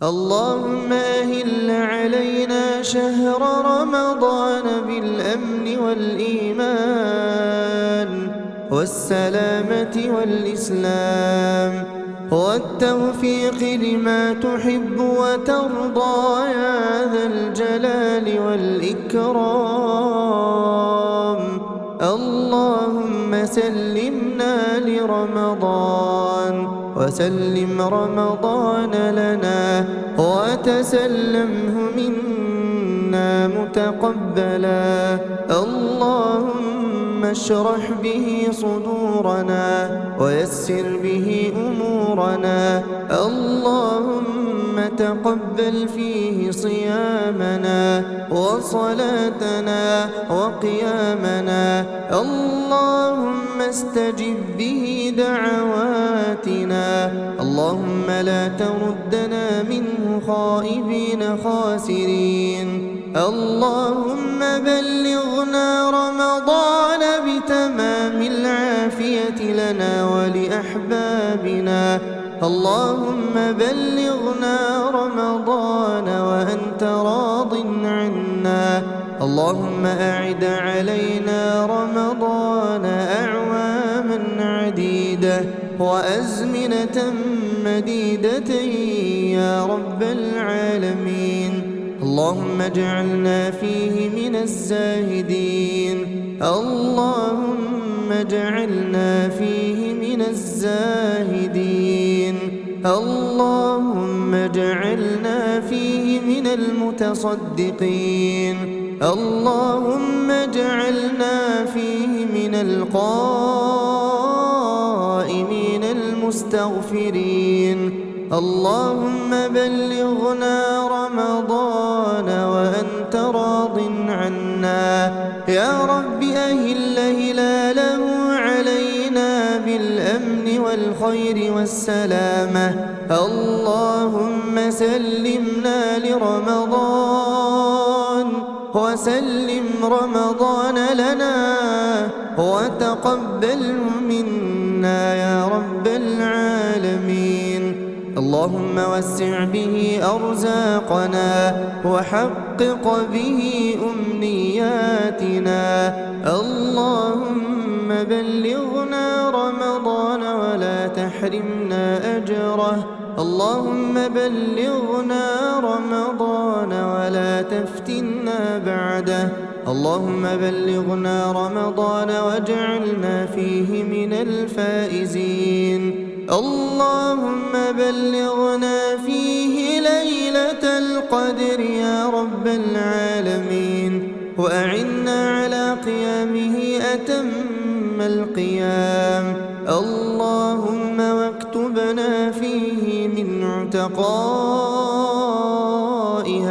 اللهم أهل علينا شهر رمضان بالأمن والإيمان والسلامة والإسلام والتوفيق لما تحب وترضى يا ذا الجلال والإكرام. اللهم سلمنا لرمضان وسلم رمضان لنا وتسلمه منا متقبلا. اللهم اشرح به صدورنا ويسر به أمورنا. اللهم تقبل فيه صيامنا وصلاتنا وقيامنا. اللهم استجب به دعواتنا. اللهم لا تردنا منه خائبين خاسرين. اللهم بلغنا رمضان بتمام العافية لنا ولأحبابنا. اللهم بلغنا رمضان وأنت راض عنا. اللهم أعد علينا رمضان أعواما عديدة وأزمنة مديدة يا رب العالمين. اللهم اجعلنا فيه من الزاهدين. اللهم اجعلنا فيه من الزاهدين. اللهم اجعلنا فيه من المتصدقين. اللهم اجعلنا فيه من القائمين المستغفرين. اللهم بلغنا رمضان وأنت راض عنا. يا رب أهل هلاله علينا بالأمن والخير والسلامة. اللهم سلمنا لرمضان وسلم رمضان لنا وتقبله منا يا رب العالمين. اللهم وسع به أرزاقنا وحقق به أمنياتنا. اللهم بلغنا رمضان ولا تحرمنا أجره. اللهم بلغنا رمضان ولا تفتنا بعده. اللهم بلغنا رمضان واجعلنا فيه من الفائزين. اللهم بلغنا فيه ليلة القدر يا رب العالمين. وأعنا على قيامه أتم القيام. اللهم واكتبنا فيه من عتقاء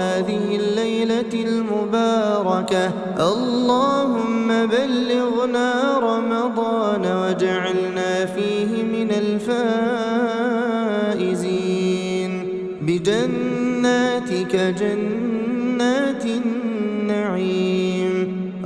هذه الليلة المباركة. اللهم بلغنا رمضان واجعلنا فيه من الفائزين بجناتك جنات النعيم.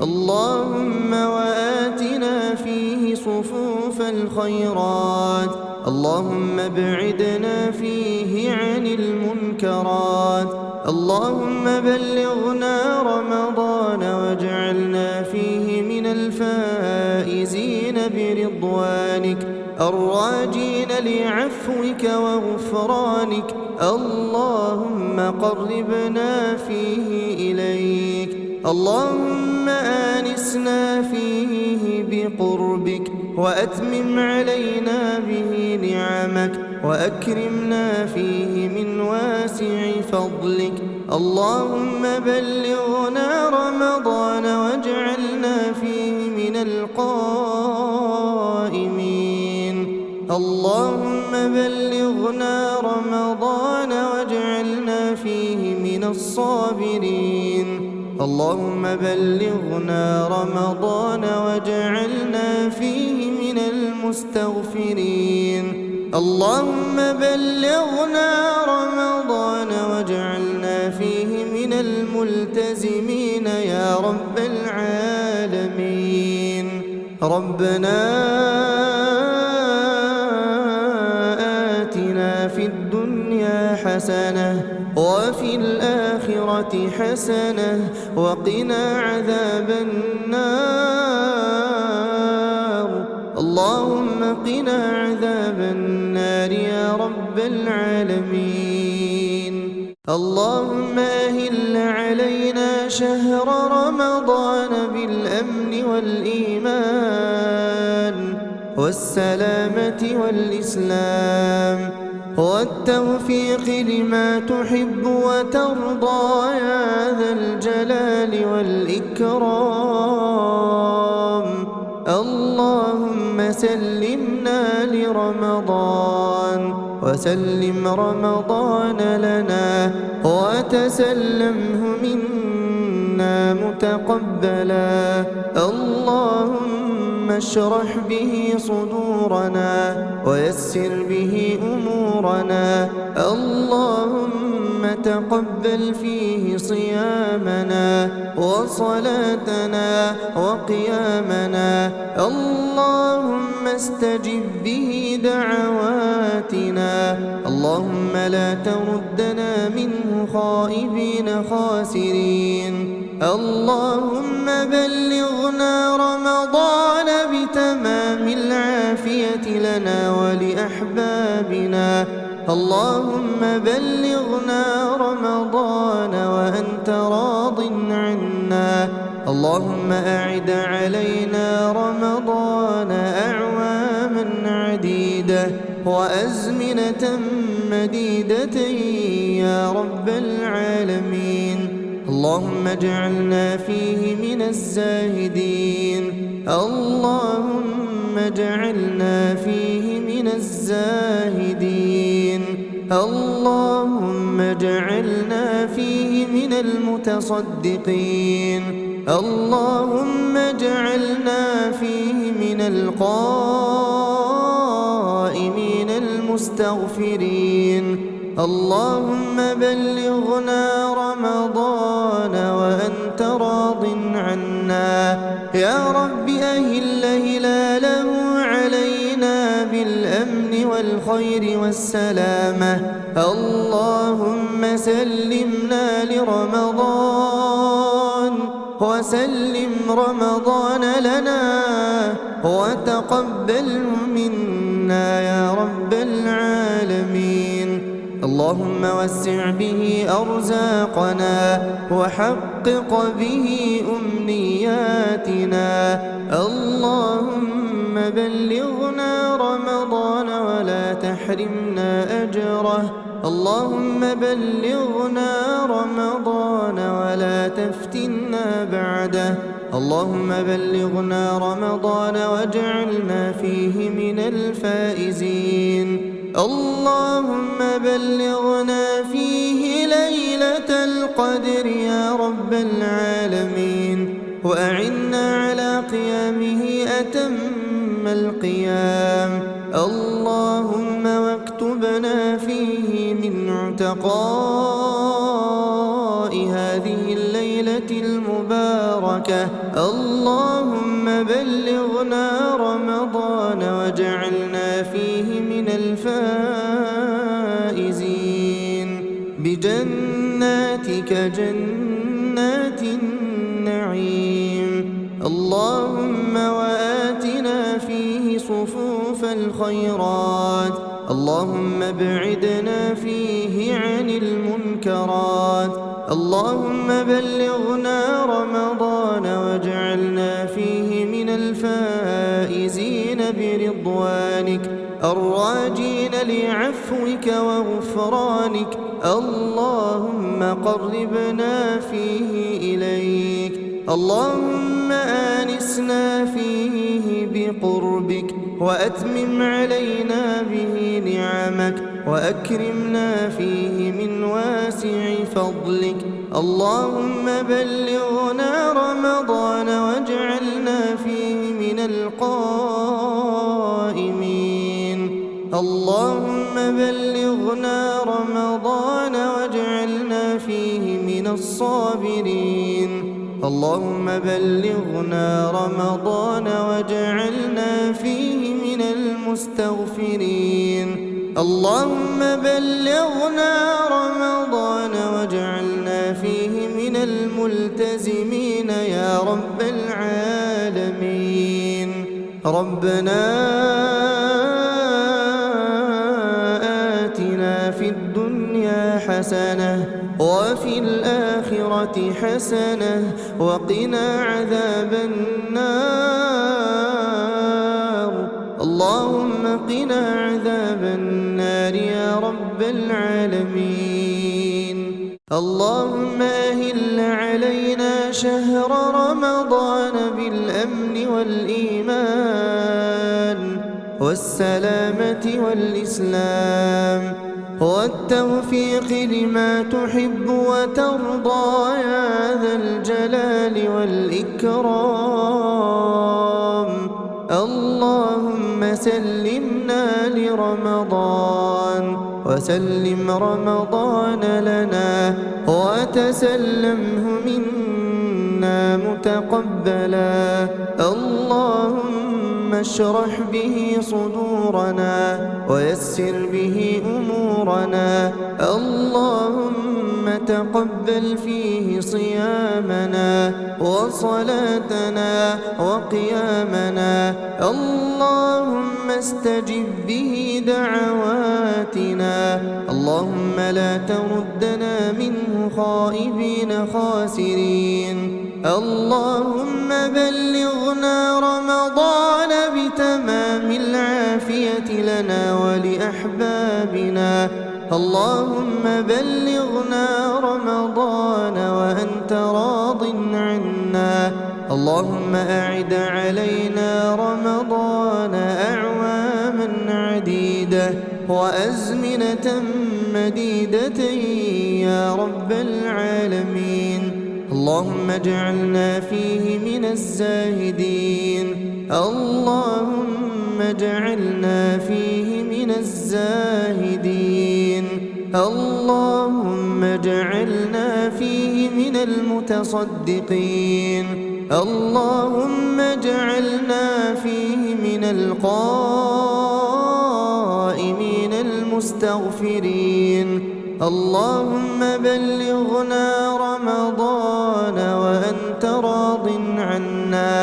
اللهم وآتنا فيه صفوف الخيرات. اللهم ابعدنا فيه عن المنكرات. اللهم بلغنا رمضان واجعلنا فيه من الفائزين برضوانك الراجين لعفوك وغفرانك. اللهم قربنا فيه إليك. اللهم آنسنا فيه بقربك وأتمم علينا به نعمك وأكرمنا فيه من واسع فضلك. اللهم بلغنا رمضان واجعلنا فيه من القائمين. اللهم بلغنا رمضان واجعلنا فيه من الصابرين. اللهم بلغنا رمضان واجعلنا فيه من المستغفرين. اللهم بلغنا رمضان واجعلنا فيه من الملتزمين يا رب العالمين. ربنا آتنا في الدنيا حسنة حسنة وفي الآخرة حسنة وقنا عذاب النار. اللهم قنا عذاب النار يا رب العالمين. اللهم أهل علينا شهر رمضان بالأمن والإيمان والسلامة والإسلام والتوفيق لما تحب وترضى يا ذا الجلال والإكرام. اللهم سلمنا لرمضان وسلم رمضان لنا وتسلمه منا متقبلا. اللهم اشرح به صدورنا ويسر به أمورنا. اللهم تقبل فيه صيامنا وصلاتنا وقيامنا. اللهم استجب به دعواتنا. اللهم لا تردنا منه خائبين خاسرين. اللهم بلغنا رمضان بتمام العافية لنا ولأحبابنا. اللهم بلغنا رمضان وأنت راض عنا. اللهم أعد علينا رمضان أعواما عديدة وأزمنة مديدة يا رب العالمين. اللهم اجعلنا فيه من الزاهدين. اللهم اجعلنا فيه من الزاهدين. اللهم اجعلنا فيه من المتصدقين. اللهم اجعلنا فيه من القائمين المستغفرين. اللهم بلغنا رمضان وأنت راض عنا. يا رب أهل هلاله علينا بالأمن والخير والسلامة. اللهم سلمنا لرمضان وسلم رمضان لنا وتقبله منا يا رب العالمين. اللهم وسع به أرزاقنا وحقق به أمنياتنا. اللهم بلغنا رمضان ولا تحرمنا أجره. اللهم بلغنا رمضان ولا تفتنا بعده. اللهم بلغنا رمضان واجعلنا فيه من الفائزين. اللهم بلغنا فيه ليلة القدر يا رب العالمين. وأعنا على قيامه أتم القيام. اللهم واكتبنا فيه من عتقاء هذه الليلة المباركة. اللهم بلغنا رمضان واجعلنا فيه من الفائزين بجناتك جنات النعيم. اللهم وآتنا فيه صفوف الخيرات. اللهم ابعدنا فيه عن المنكرات. اللهم بلغنا رمضان واجعلنا فيه من الفائزين برضوانك الراجين لعفوك وغفرانك. اللهم قربنا فيه إليك. اللهم آنسنا فيه بقربك وأتمم علينا به نعمك وأكرمنا فيه من واسع فضلك. اللهم بلغنا رمضان واجعلنا فيه من القائمين. اللهم بلغنا رمضان واجعلنا فيه من الصابرين. اللهم بلغنا رمضان واجعلنا فيه من المستغفرين. اللهم بلغنا رمضان واجعلنا فيه من الملتزمين يا رب العالمين. ربنا آتنا في الدنيا حسنة وفي الآخرة حسنة وقنا عذاب النار. اللهم قنا عذاب النار يا رب العالمين. اللهم أهل علينا شهر رمضان بالأمن والإيمان والسلامة والإسلام والتوفيق لما تحب وترضى يا ذا الجلال والإكرام. اللهم سلمنا لرمضان وسلم رمضان لنا وتسلمه منا متقبلا. اللهم اشرح به صدورنا ويسر به أمورنا. اللهم تقبل فيه صيامنا وصلاتنا وقيامنا. اللهم استجب به دعواتنا. اللهم لا تردنا منه خائبين خاسرين. اللهم بلغنا رمضان بتمام العافية لنا ولأحبابنا. اللهم بلغنا رمضان وأنت راض عنا. اللهم أعد علينا رمضان أعواما عديدة وأزمنة مديدة يا رب العالمين. اللهم اجعلنا فيه من الزاهدين. اللهم اجعلنا فيه من الزاهدين. اللهم اجعلنا فيه من المتصدقين. اللهم اجعلنا فيه من القائمين المستغفرين. اللهم بلغنا رمضان وأنت راض عنا.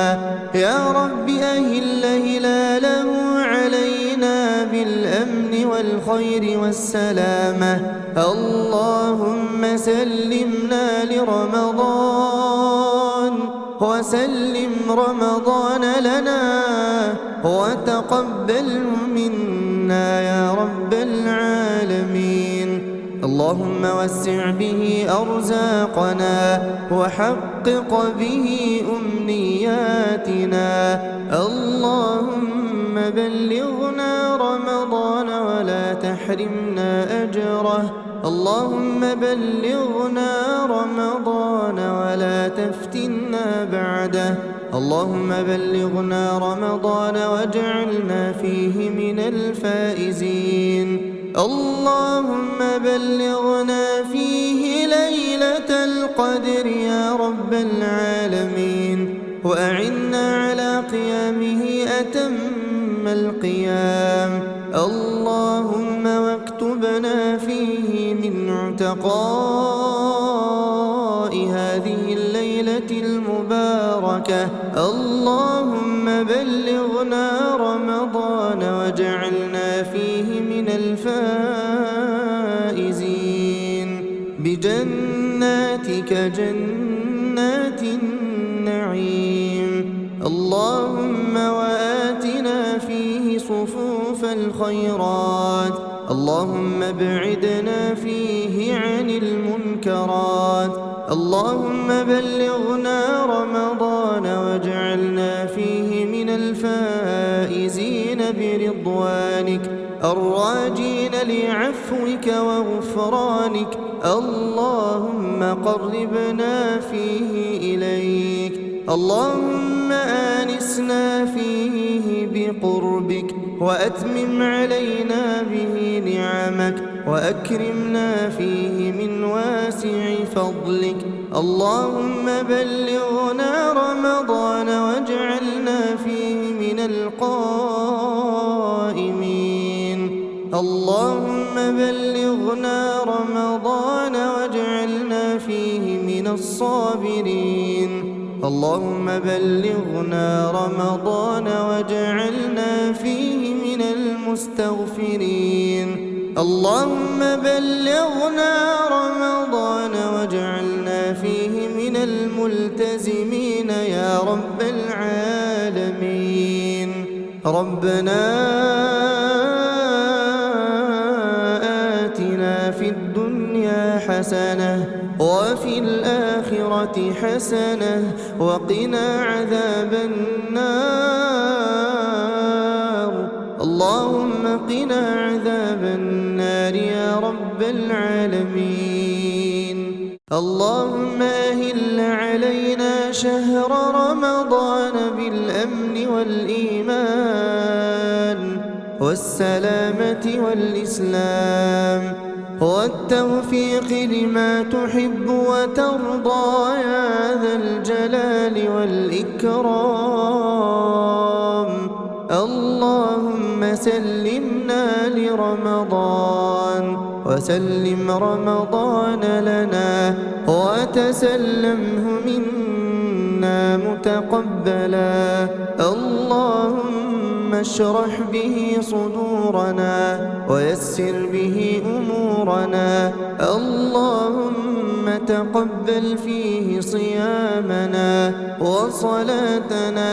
يا رب أهل هلاله علينا بالأمن والخير والسلامة. اللهم سلمنا لرمضان وسلم رمضان لنا وتقبله منا يا رب العالمين. اللهم وسع به أرزاقنا وحقق به أمنياتنا. اللهم بلغنا رمضان ولا تحرمنا أجره. اللهم بلغنا رمضان ولا تفتنا بعده. اللهم بلغنا رمضان واجعلنا فيه من الفائزين. اللهم بلغنا فيه ليلة القدر يا رب العالمين وأعنا على قيامه أتم القيام. اللهم واكتبنا فيه من عتقاء هذه الليلة المباركة. اللهم بلغنا رمضان واجعلنا فيه من الفائزين بجناتك جنات النعيم. اللهم وآتنا فيه صفوف الخيرات. اللهم ابعدنا فيه عن المنكرات. اللهم بلغنا رمضان واجعلنا فيه من الفائزين برضوانك الراجين لعفوك وغفرانك. اللهم قربنا فيه إليك. اللهم آنسنا فيه بقربك وأتمم علينا به نعمك وأكرمنا فيه من واسع فضلك. اللهم بلغنا رمضان واجعلنا فيه من القائمين. اللهم بلغنا رمضان واجعلنا فيه من الصابرين. اللهم بلغنا رمضان واجعلنا فيه من المستغفرين. اللهم بلغنا رمضان واجعلنا فيه من الملتزمين يا رب العالمين. ربنا آتنا في الدنيا حسنة وفي الآخرة حسنة وقنا عذاب النار. اللهم قنا عذاب النار يا رب العالمين. اللهم أهل علينا شهر رمضان بالأمن والإيمان والسلامة والإسلام والتوفيق لما تحب وترضى يا ذا الجلال والإكرام. اللهم سلمنا لرمضان وسلم رمضان لنا وتسلمه منا متقبلا. اللهم اشرح به صدورنا ويسر به أمورنا. اللهم تقبل فيه صيامنا وصلاتنا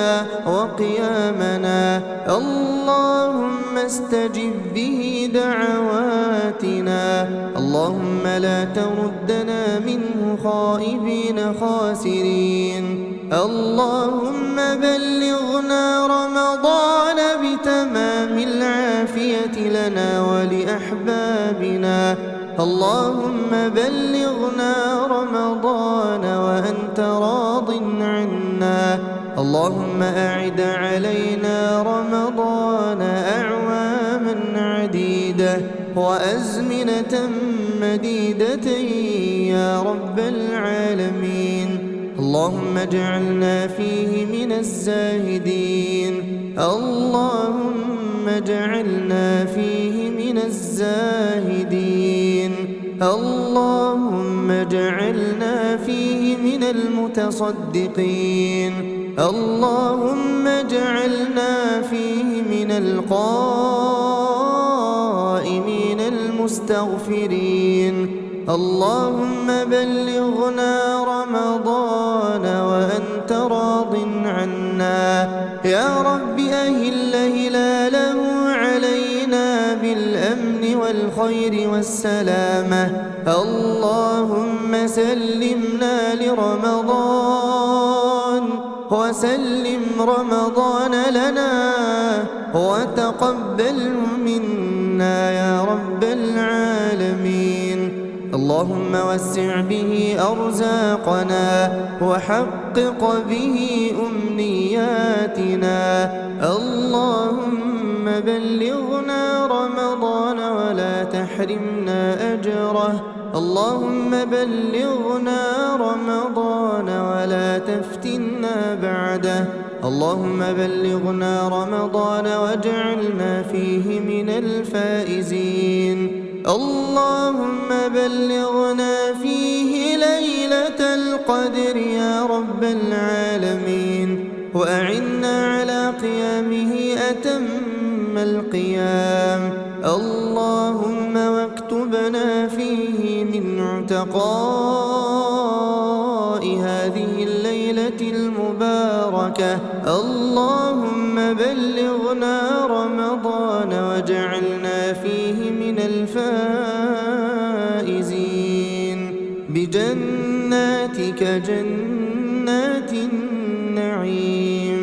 وقيامنا. اللهم استجب به دعواتنا. اللهم لا تردنا منه خائبين خاسرين. اللهم بلغنا رمضان بتمام العافية لنا ولأحبابنا. اللهم بلغنا رمضان وأنت راض عنا. اللهم أعد علينا رمضان أعواما عديدة وأزمنة مديدة يا رب العالمين. اللهم اجعلنا فيه من الزاهدين. اللهم اجعلنا فيه من الزاهدين. اللهم اجعلنا فيه من المتصدقين. اللهم اجعلنا فيه من القائمين المستغفرين. اللهم بلغنا رمضان وأنت راض عنا. يا رب أهل هلاله علينا بالأمن والخير والسلامة. اللهم سلمنا لرمضان وسلم رمضان لنا وتقبله منا يا رب العالمين. اللهم وسع به أرزاقنا وحقق به أمنياتنا. اللهم بلغنا رمضان ولا تحرمنا أجره. اللهم بلغنا رمضان ولا تفتنا بعده. اللهم بلغنا رمضان واجعلنا فيه من الفائزين. اللهم بلغنا فيه ليلة القدر يا رب العالمين. وأعنا على قيامه أتم القيام. اللهم واكتبنا فيه من عتقاء هذه الليلة المباركة. اللهم بلغنا رمضان واجعلنا فيه من الفائزين بجناتك جنات النعيم.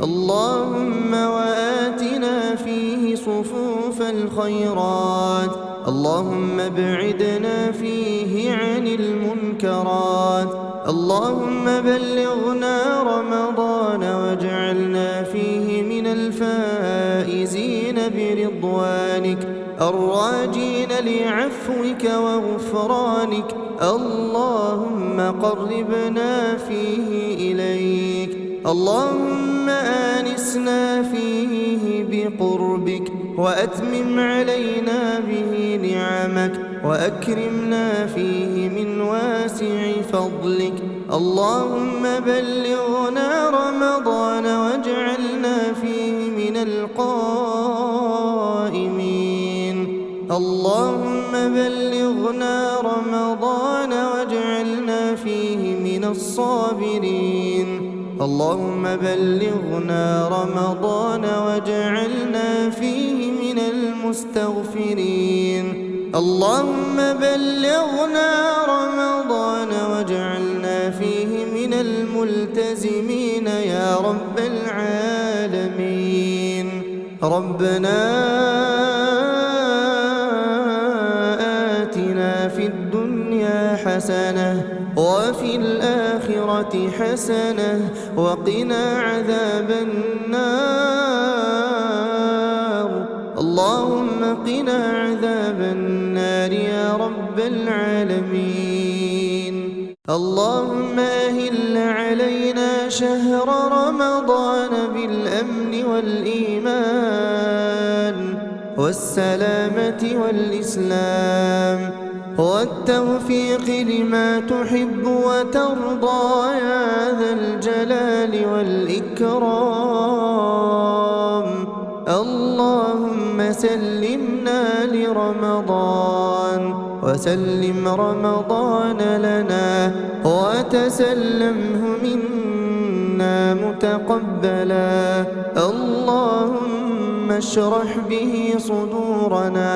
اللهم وآتنا فيه صفوف الخيرات. اللهم ابعدنا فيه عن المنكرات. اللهم بلغنا رمضان واجعلنا فيه من الفائزين برضوانك الراجين لعفوك وغفرانك. اللهم قربنا فيه إليك. اللهم آنسنا فيه بقربك وأتمم علينا به نعمك وأكرمنا فيه من واسع فضلك. اللهم بلغنا رمضان واجعلنا فيه من القائمين. اللهم بلغنا رمضان واجعلنا فيه من الصابرين. اللهم بلغنا رمضان واجعلنا فيه من المستغفرين. اللهم بلغنا رمضان واجعلنا فيه من الملتزمين يا رب العالمين. ربنا آتنا في الدنيا حسنة وفي الآخرة حسنة وقنا عذاب النار. اللهم قنا عذاب النار يا رب العالمين. اللهم أهل علينا شهر رمضان بالأمن والإيمان والسلامة والإسلام والتوفيق لما تحب وترضى يا ذا الجلال والإكرام. اللهم سلمنا لرمضان وسلم رمضان لنا وتسلمه منا متقبلا. اللهم اشرح به صدورنا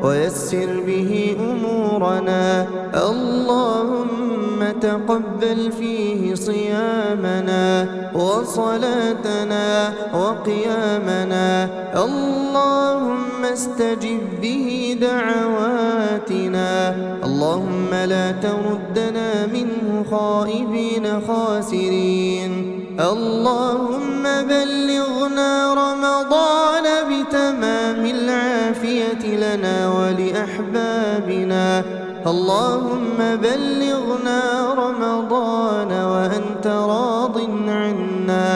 ويسر به أمورنا. اللهم تقبل فيه صيامنا وصلاتنا وقيامنا. اللهم استجب به دعواتنا. اللهم لا تردنا منه خائبين خاسرين. اللهم بلغنا رمضان بتمام العافية لنا ولأحبابنا. اللهم بلغنا رمضان وأنت راض عنا.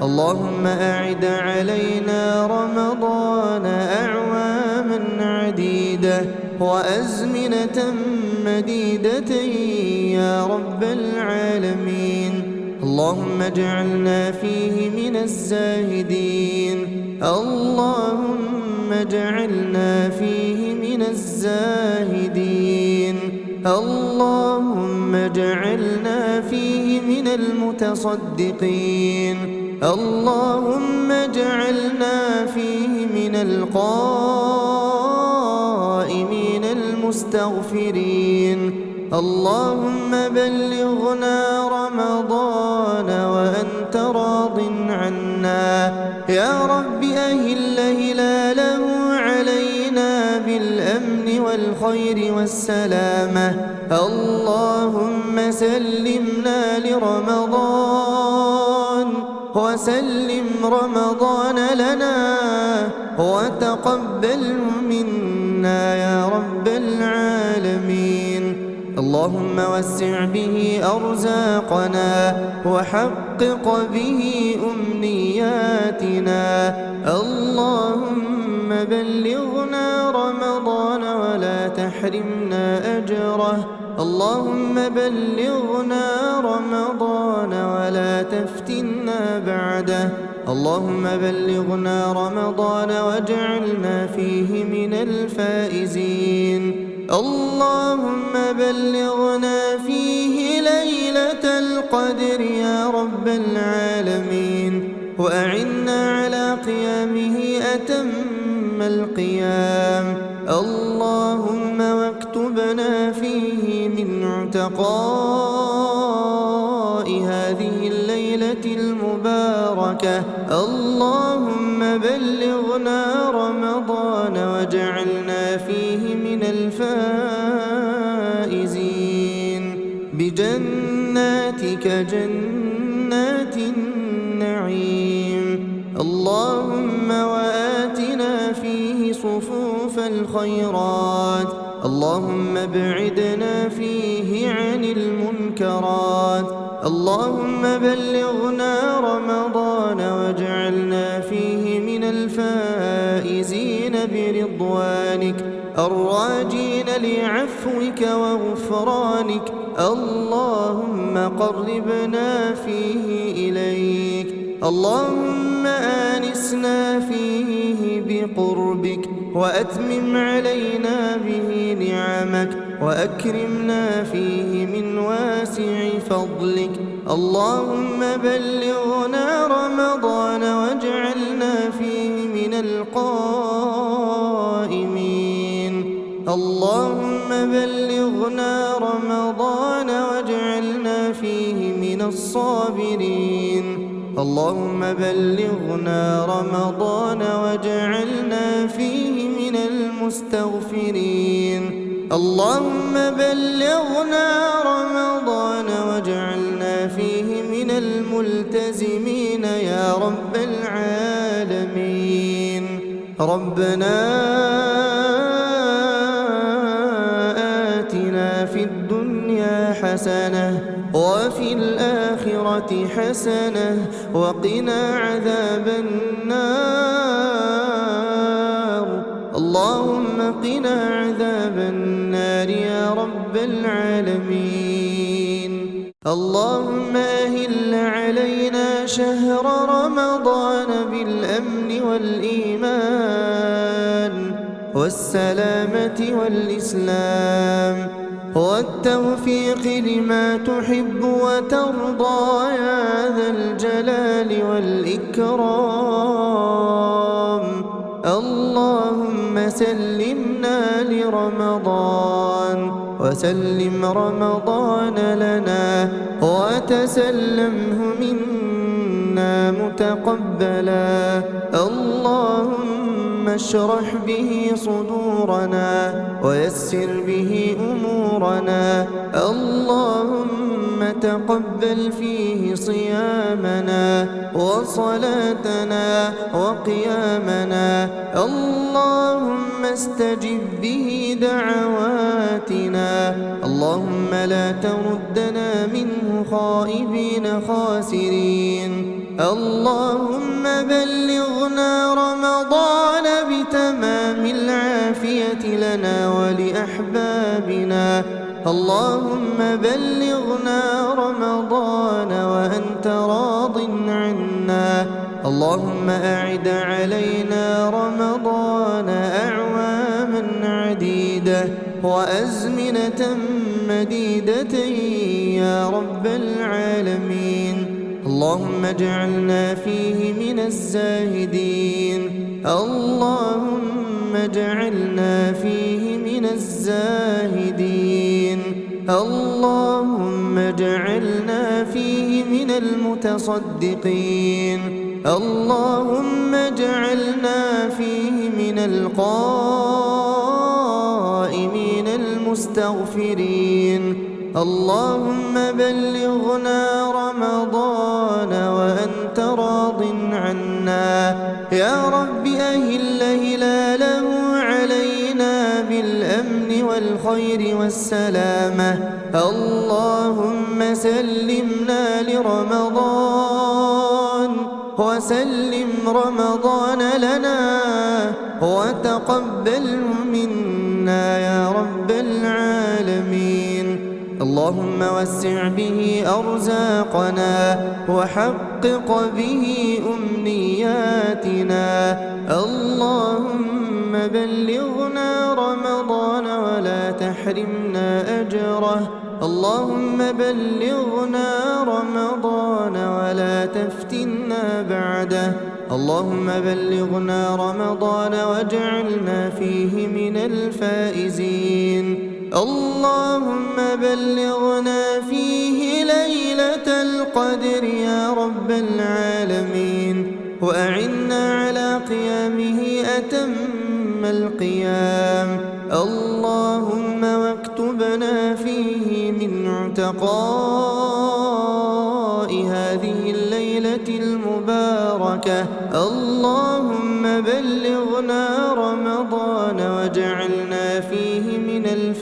اللهم أعد علينا رمضان أعواما عديدة وأزمنة مديدة يا رب العالمين. اللهم اجعلنا فيه من الزاهدين. اللهم اجعلنا فيه من الزاهدين. اللهم اجعلنا فيه من المتصدقين. اللهم اجعلنا فيه من القائمين المستغفرين. اللهم بلغنا رمضان وأنت راض عنا. يا رب أهل هلاله علينا بالأمن والخير والسلامة. اللهم سلمنا لرمضان وسلم رمضان لنا وتقبله منا يا رب العالمين. اللهم وسع به أرزاقنا وحقق به أمنياتنا. اللهم بلغنا رمضان ولا تحرمنا أجره. اللهم بلغنا رمضان ولا تفتنا بعده. اللهم بلغنا رمضان واجعلنا فيه من الفائزين. اللهم بلغنا فيه ليلة القدر يا رب العالمين. وأعنا على قيامه أتم القيام. اللهم واكتبنا فيه من عتقاء هذه الليلة المباركة. اللهم بلغنا رمضان واجعلنا فيه من الفائزين بجناتك جنات النعيم. اللهم وآتنا فيه صفوف الخيرات. اللهم ابعدنا فيه عن المنكرات. اللهم بلغنا رمضان واجعلنا فيه من الفائزين برضوانك الراجين لعفوك وغفرانك اللهم قربنا فيه إليك اللهم آنسنا فيه بقربك وأتمم علينا به نعمك وأكرمنا فيه من واسع فضلك اللهم بلغنا رمضان واجعلنا فيه من القائمين اللهم بلغنا رمضان واجعلنا فيه من الصابرين اللهم بلغنا رمضان واجعلنا فيه من المستغفرين اللهم بلغنا رمضان واجعلنا فيه من الملتزمين يا رب العالمين ربنا آتنا في الدنيا حسنة وفي الآخرة حسنة وقنا عذاب النار اللهم قنا عذاب النار يا رب العالمين اللهم أهل علينا شهر رمضان بالأمن والإيمان والسلامة والإسلام والتوفيق لما تحب وترضى يا ذا الجلال والإكرام اللهم سلمنا لرمضان وسلم رمضان لنا وتسلمه منا متقبلا اللهم اشرح به صدورنا ويسر به أمورنا اللهم تقبل فيه صيامنا وصلاتنا وقيامنا اللهم استجب به دعواتنا اللهم لا تردنا منه خائبين خاسرين اللهم بلغنا رمضان بتمام العافية لنا ولأحبابنا اللهم بلغنا رمضان وأنت راض عنا اللهم أعد علينا رمضان أعواما عديدة وأزمنة مديدة يا رب العالمين اللهم اجعلنا فيه من الزاهدين اللهم اجعلنا فيه من الزاهدين اللهم اجعلنا فيه من المتصدقين اللهم اجعلنا فيه من القائمين المستغفرين اللهم بلغنا رمضان وأنت راض عنا يا رب أهل هلاله علينا بالأمن والخير والسلامة اللهم سلمنا لرمضان وسلم رمضان لنا وتقبله منا يا رب العالمين اللهم وسع به أرزاقنا وحقق به أمنياتنا اللهم بلغنا رمضان ولا تحرمنا أجره اللهم بلغنا رمضان ولا تفتنا بعده اللهم بلغنا رمضان واجعلنا فيه من الفائزين اللهم بلغنا فيه ليلة القدر يا رب العالمين وأعنا على قيامه أتم القيام اللهم واكتبنا فيه من عتقاء هذه الليلة المباركة اللهم بلغنا رمضان واجعلنا فيه من الفائزين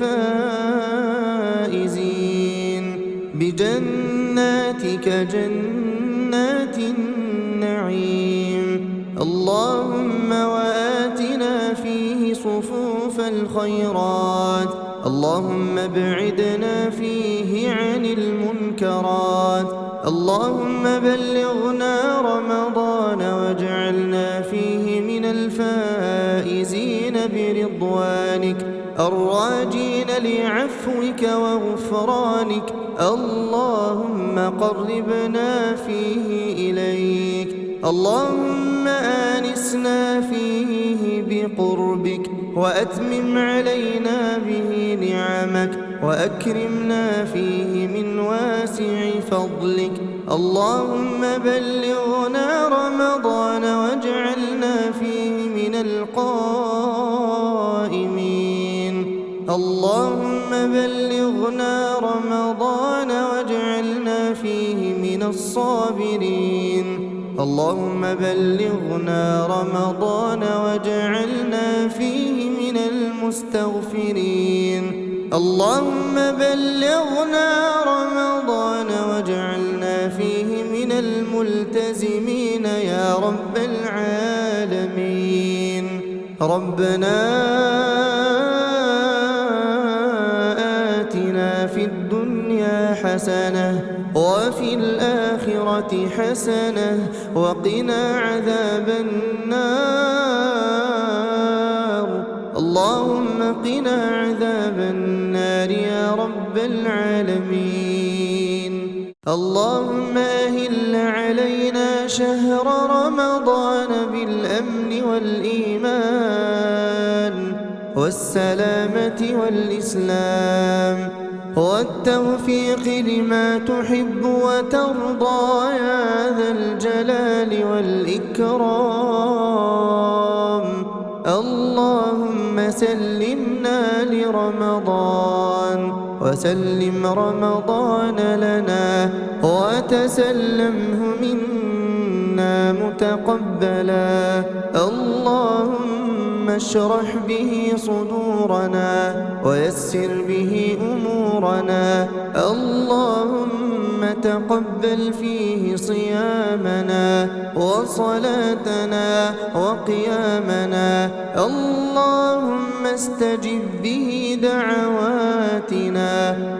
بجناتك جنات النعيم اللهم وآتنا فيه الخيرات. اللهم ابعدنا فيه عن المنكرات. اللهم بلغنا رمضان واجعلنا فيه من الفائزين برضوانك الراجين لعفوك وغفرانك. اللهم قربنا فيه إليك. اللهم آنسنا فيه بقربك وأتمم علينا به نعمك وأكرمنا فيه من واسع فضلك. اللهم بلغنا رمضان واجعلنا فيه من القائمين. اللهم بلغنا رمضان واجعلنا فيه من الصابرين. اللهم بلغنا رمضان واجعلنا فيه من المستغفرين. اللهم بلغنا رمضان واجعلنا فيه من الملتزمين يا رب العالمين. ربنا آتنا في الدنيا حسنة وفي الآخرة حسنة وقنا عذاب النار. اللهم قنا عذاب النار يا رب العالمين. اللهم أهل علينا شهر رمضان بالأمن والإيمان والسلامة والإسلام والتوفيق لما تحب وترضى يا ذا الجلال والإكرام. اللهم سلمنا لرمضان وسلم رمضان لنا وتسلمه منا متقبلا. اللهم اشرح به صدورنا ويسر به أمورنا. اللهم تقبل فيه صيامنا وصلاتنا وقيامنا. اللهم استجب به دعواتنا.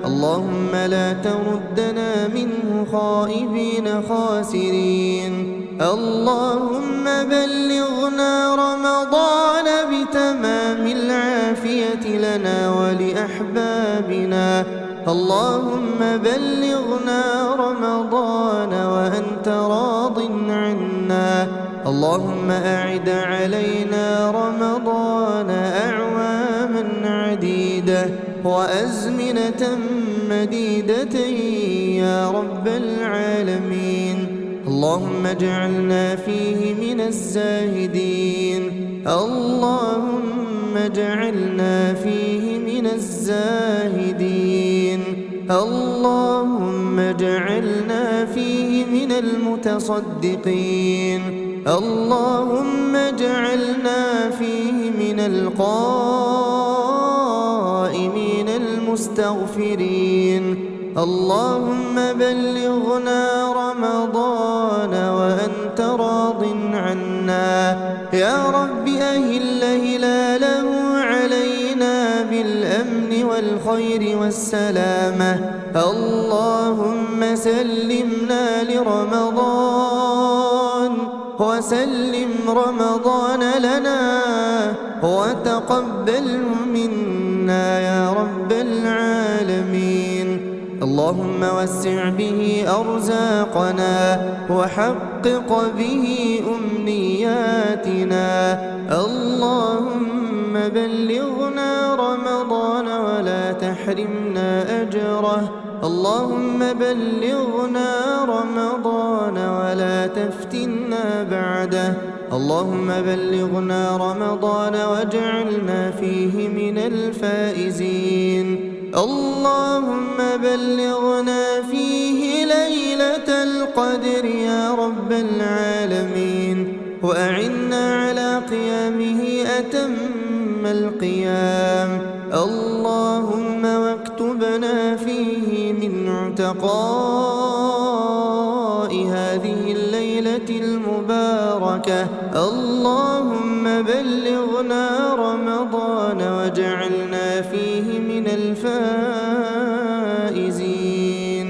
اللهم لا تردنا منه خائبين خاسرين. اللهم بلغنا رمضان بتمام العافية لنا ولأحبابنا. اللهم بلغنا رمضان وأنت راض عنا. اللهم أعد علينا رمضان أعواما عديدة وأزمنة مديدة يا رب العالمين. اللهم اجعلنا فيه من الزاهدين. اللهم اجعلنا فيه من الزاهدين. اللهم اجعلنا فيه من المتصدقين. اللهم اجعلنا فيه من القائمين المستغفرين. اللهم بلغنا رمضان وأنت راض عنا. يا رب أهل هلاله علينا بالأمن والخير والسلامة. اللهم سلمنا لرمضان وسلم رمضان لنا وتقبله منا يا رب العالمين. اللهم وسع به أرزاقنا وحقق به أمنياتنا. اللهم بلغنا رمضان ولا تحرمنا أجره. اللهم بلغنا رمضان ولا تفتنا بعده. اللهم بلغنا رمضان واجعلنا فيه من الفائزين. اللهم بلغنا فيه ليلة القدر يا رب العالمين. وأعنا على قيامه أتم القيام. اللهم واكتبنا فيه من عتقاء هذه الليلة الليلة المباركة. اللهم بلغنا رمضان واجعلنا فيه من الفائزين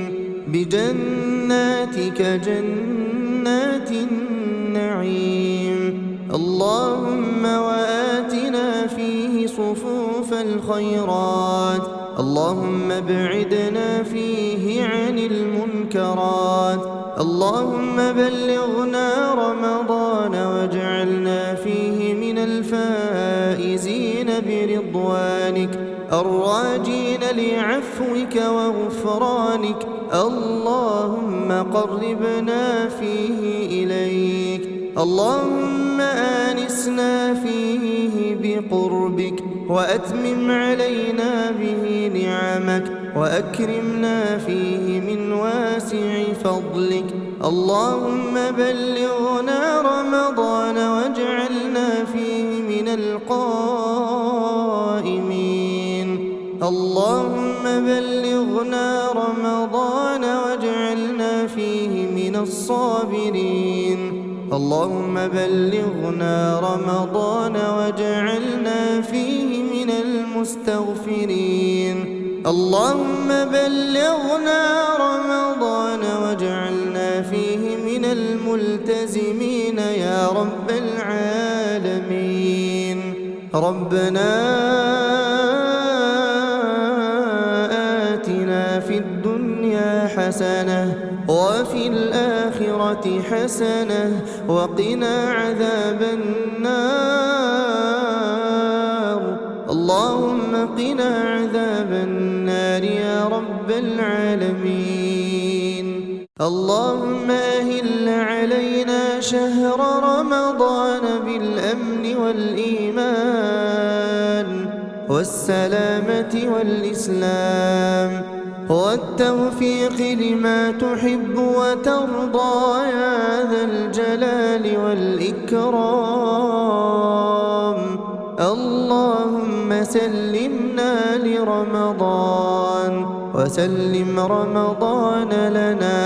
بجناتك جنات النعيم. اللهم وآتنا فيه صفوف الخيرات. اللهم ابعدنا فيه عن المنكرات. اللهم بلغنا رمضان واجعلنا فيه من الفائزين برضوانك الراجين لعفوك وغفرانك. اللهم قربنا فيه إليك. اللهم آنسنا فيه بقربك وأتمم علينا به نعمك وأكرمنا فيه من واسع فضلك. اللهم بلغنا رمضان واجعلنا فيه من القائمين. اللهم بلغنا رمضان واجعلنا فيه من الصابرين. اللهم بلغنا رمضان واجعلنا فيه من المستغفرين. اللهم بلغنا رمضان واجعلنا فيه من الملتزمين يا رب العالمين. ربنا آتنا في الدنيا حسنة وفي الآخرة حسنة وقنا عذاب النار. اللهم قنا عذاب النار يا رب العالمين. اللهم أهل علينا شهر رمضان بالأمن والإيمان والسلامة والإسلام والتوفيق لما تحب وترضى يا ذا الجلال والإكرام. اللهم سلمنا لرمضان وسلم رمضان لنا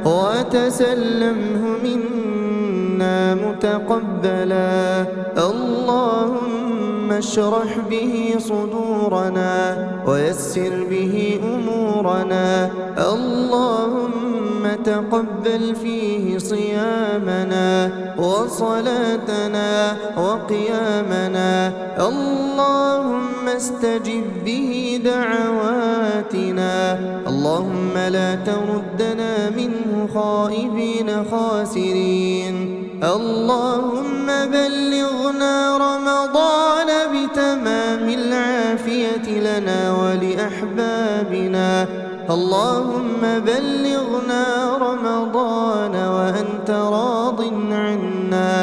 وتسلمه منا متقبلا. اللهم اشرح به صدورنا ويسر به أمورنا. اللهم تقبل فيه صيامنا وصلاتنا وقيامنا. اللهم استجب به دعواتنا. اللهم لا تردنا منه خائبين خاسرين. اللهم بلغنا رمضان بتمام العافية لنا ولأحبابنا. اللهم بلغنا رمضان وأنت راض عنا.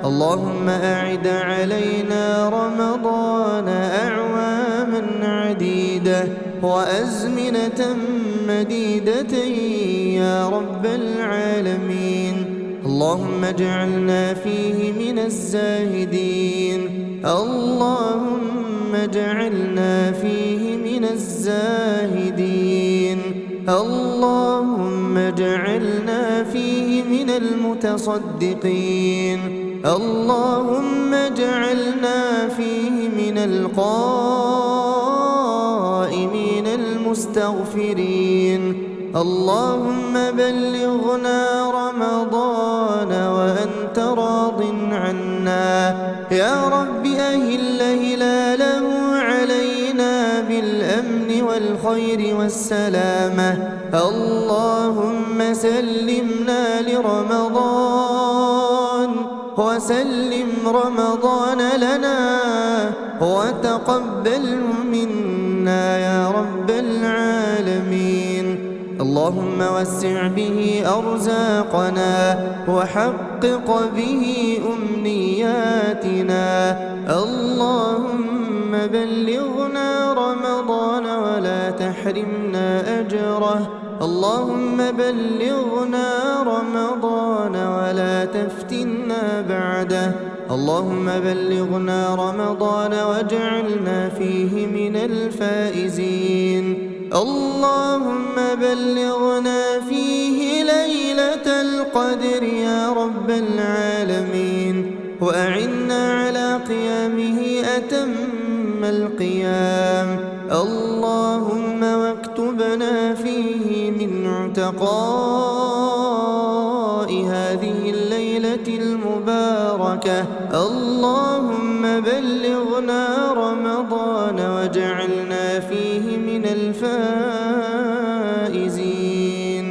اللهم أعد علينا رمضان أعواما عديدة وأزمنة مديدة يا رب العالمين. اللهم اجعلنا فيه من الزاهدين. اللهم اجعلنا فيه من الزاهدين. اللهم اجعلنا فيه من المتصدقين. اللهم اجعلنا فيه من القائمين المستغفرين. اللهم بلغنا رمضان وأنت راض عنا يا رب. أهل هلاله علينا بالأمن والخير والسلامة. اللهم سلمنا لرمضان وسلم رمضان لنا وتقبله منا يا رب العالمين. اللهم وسع به أرزاقنا وحقق به أمنياتنا. اللهم بلغنا رمضان ولا تحرمنا أجره. اللهم بلغنا رمضان ولا تفتنا بعده. اللهم بلغنا رمضان واجعلنا فيه من الفائزين. اللهم بلغنا فيه ليلة القدر يا رب العالمين، وأعنا على قيامه أتم القيام. اللهم واكتبنا فيه من عتقاء هذه الليلة المباركة. اللهم بلغنا رمضان واجعلنا فيه من الفائزين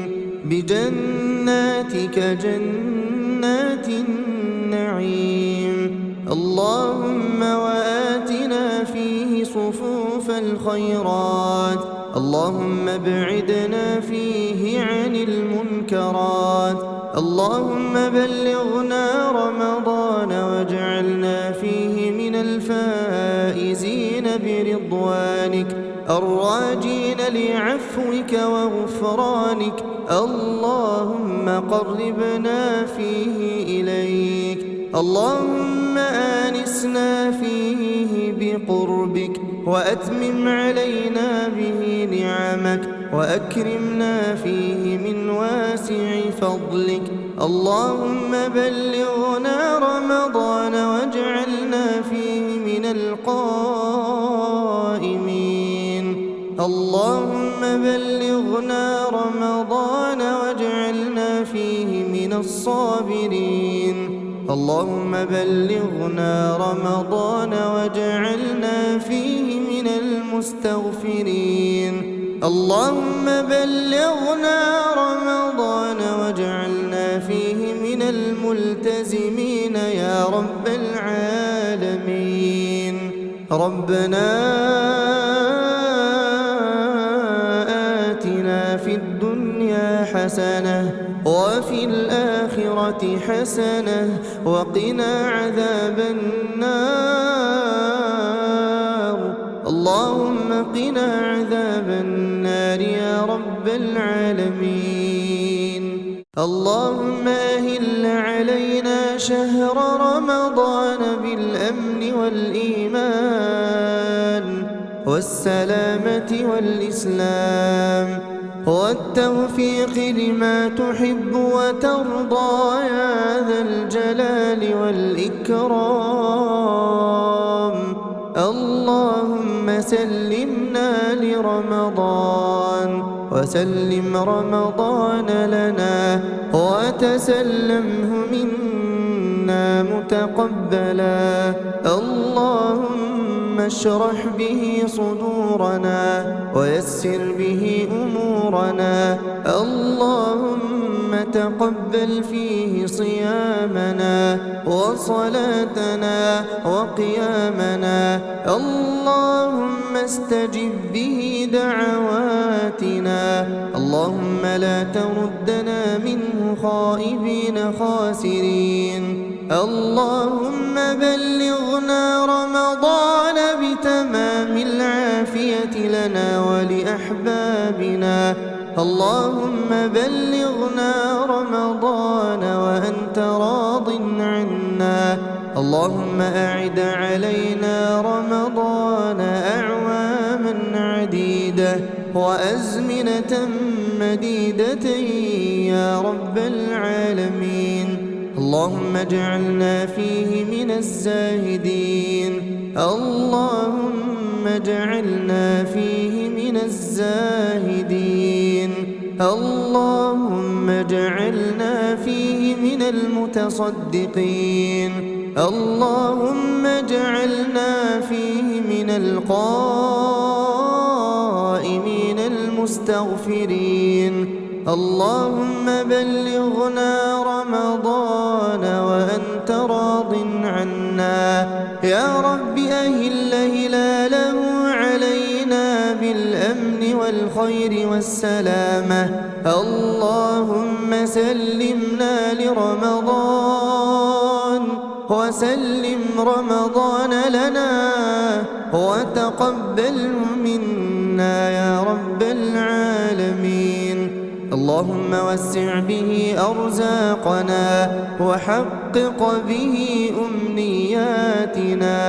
بجناتك جنات النعيم. اللهم وآتنا فيه صفوف الخيرات. اللهم ابعدنا فيه عن المنكرات. اللهم بلغنا رمضان واجعلنا فيه من الفائزين برضوانك الراجين لعفوك وغفرانك. اللهم قربنا فيه إليك. اللهم آنسنا فيه بقربك وأتمم علينا به نعمك وأكرمنا فيه من واسع فضلك. اللهم بلغنا رمضان واجعلنا فيه من القائمين. اللهم بلغنا رمضان واجعلنا فيه من الصابرين. اللهم بلغنا رمضان واجعلنا فيه من المستغفرين. اللهم بلغنا رمضان واجعلنا فيه من الملتزمين يا رب العالمين. ربنا آتنا في الدنيا حسنة وفي الآخرة حسنة وقنا عذاب النار. اللهم قنا عذاب النار يا رب العالمين. اللهم أهل علينا شهر رمضان بالأمن والإيمان والسلامة والإسلام والتوفيق لما تحب وترضى يا ذا الجلال والإكرام. اللهم سلمنا لرمضان وسلم رمضان لنا وتسلمه منا متقبلا. اللهم اشرح به صدورنا ويسر به أمورنا. اللهم تقبل فيه صيامنا وصلاتنا وقيامنا. اللهم استجب به دعواتنا. اللهم لا تردنا منه خائبين خاسرين. اللهم بلغنا رمضان بتمام العافية لنا ولأحبابنا. اللهم بلغنا رمضان وأنت راض عنا. اللهم أعد علينا رمضان أعواما عديدة وأزمنة مديدة يا رب العالمين. اللهم اجعلنا فيه من الزاهدين. اللهم اجعلنا فيه من الزاهدين. اللهم اجعلنا فيه من المتصدقين. اللهم اجعلنا فيه من القائمين المستغفرين. اللهم بلغنا رمضان وأنت راض عنا. يا رب أهل هلاله علينا بالأمن والخير والسلامة. اللهم سلمنا لرمضان وسلم رمضان لنا وتقبله منا يا رب العالمين. اللهم وسع به أرزاقنا وحقق به أمنياتنا.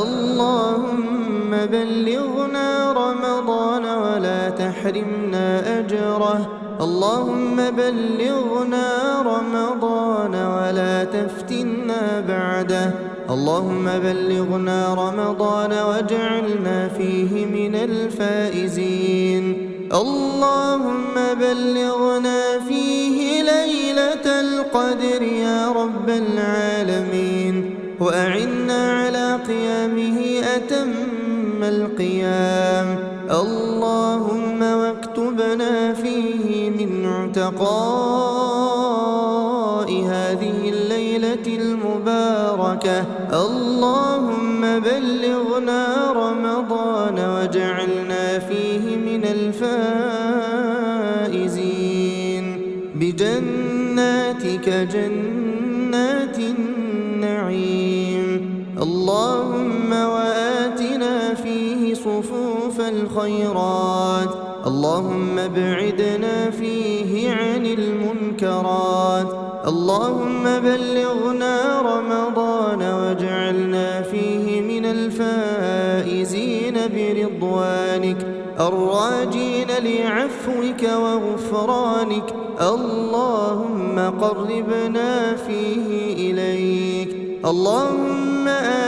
اللهم بلغنا رمضان ولا تحرمنا أجره. اللهم بلغنا رمضان ولا تفتنا بعده. اللهم بلغنا رمضان واجعلنا فيه من الفائزين. اللهم بلغنا فيه ليلة القدر يا رب العالمين، وأعنا على قيامه أتم القيام. اللهم واكتبنا فيه من عتقاء هذه الليلة المباركة. اللهم بلغنا رمضان واجعلنا فيه من الفائزين بجناتك جنات النعيم. اللهم وآتنا فيه صفوف الخيرات. اللهم ابعدنا فيه عن المنكرات. اللهم بلغنا رمضان واجعلنا فيه من الفائزين برضوانك الراجين لعفوك وغفرانك. اللهم قربنا فيه إليك. اللهم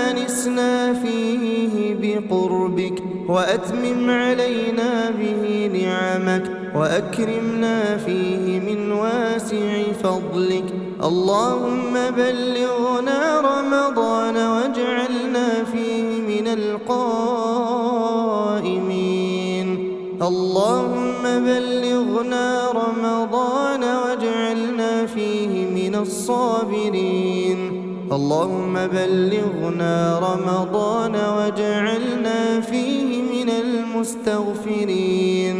آنسنا فيه بقربك وأتمم علينا به نعمك وأكرمنا فيه من واسع فضلك. اللهم بلغنا رمضان واجعلنا فيه من القائمين. اللهم بلغنا رمضان واجعلنا فيه من الصابرين. اللهم بلغنا رمضان واجعلنا فيه من المستغفرين.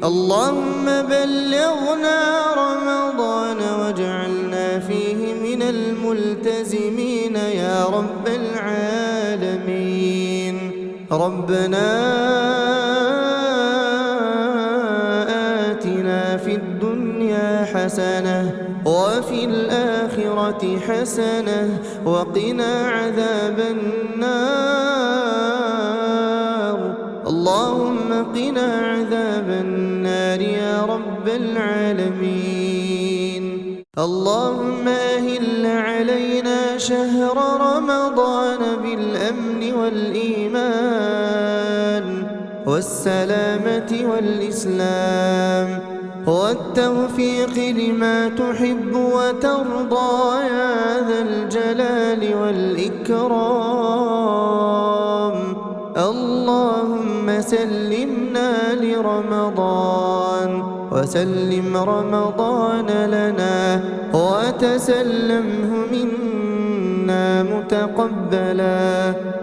اللهم بلغنا رمضان واجعلنا فيه من الملتزمين يا رب العالمين. ربنا آتنا في الدنيا حسنة وفي الآخرة حسنة وقنا عذاب النار. اللهم قنا عذاب النار يا رب العالمين. اللهم أهل علينا شهر رمضان بالأمن والإيمان والسلامة والإسلام والتوفيق لما تحب وترضى يا ذا الجلال والإكرام. اللهم سلمنا لرمضان وسلم رمضان لنا وتسلمه منا متقبلا.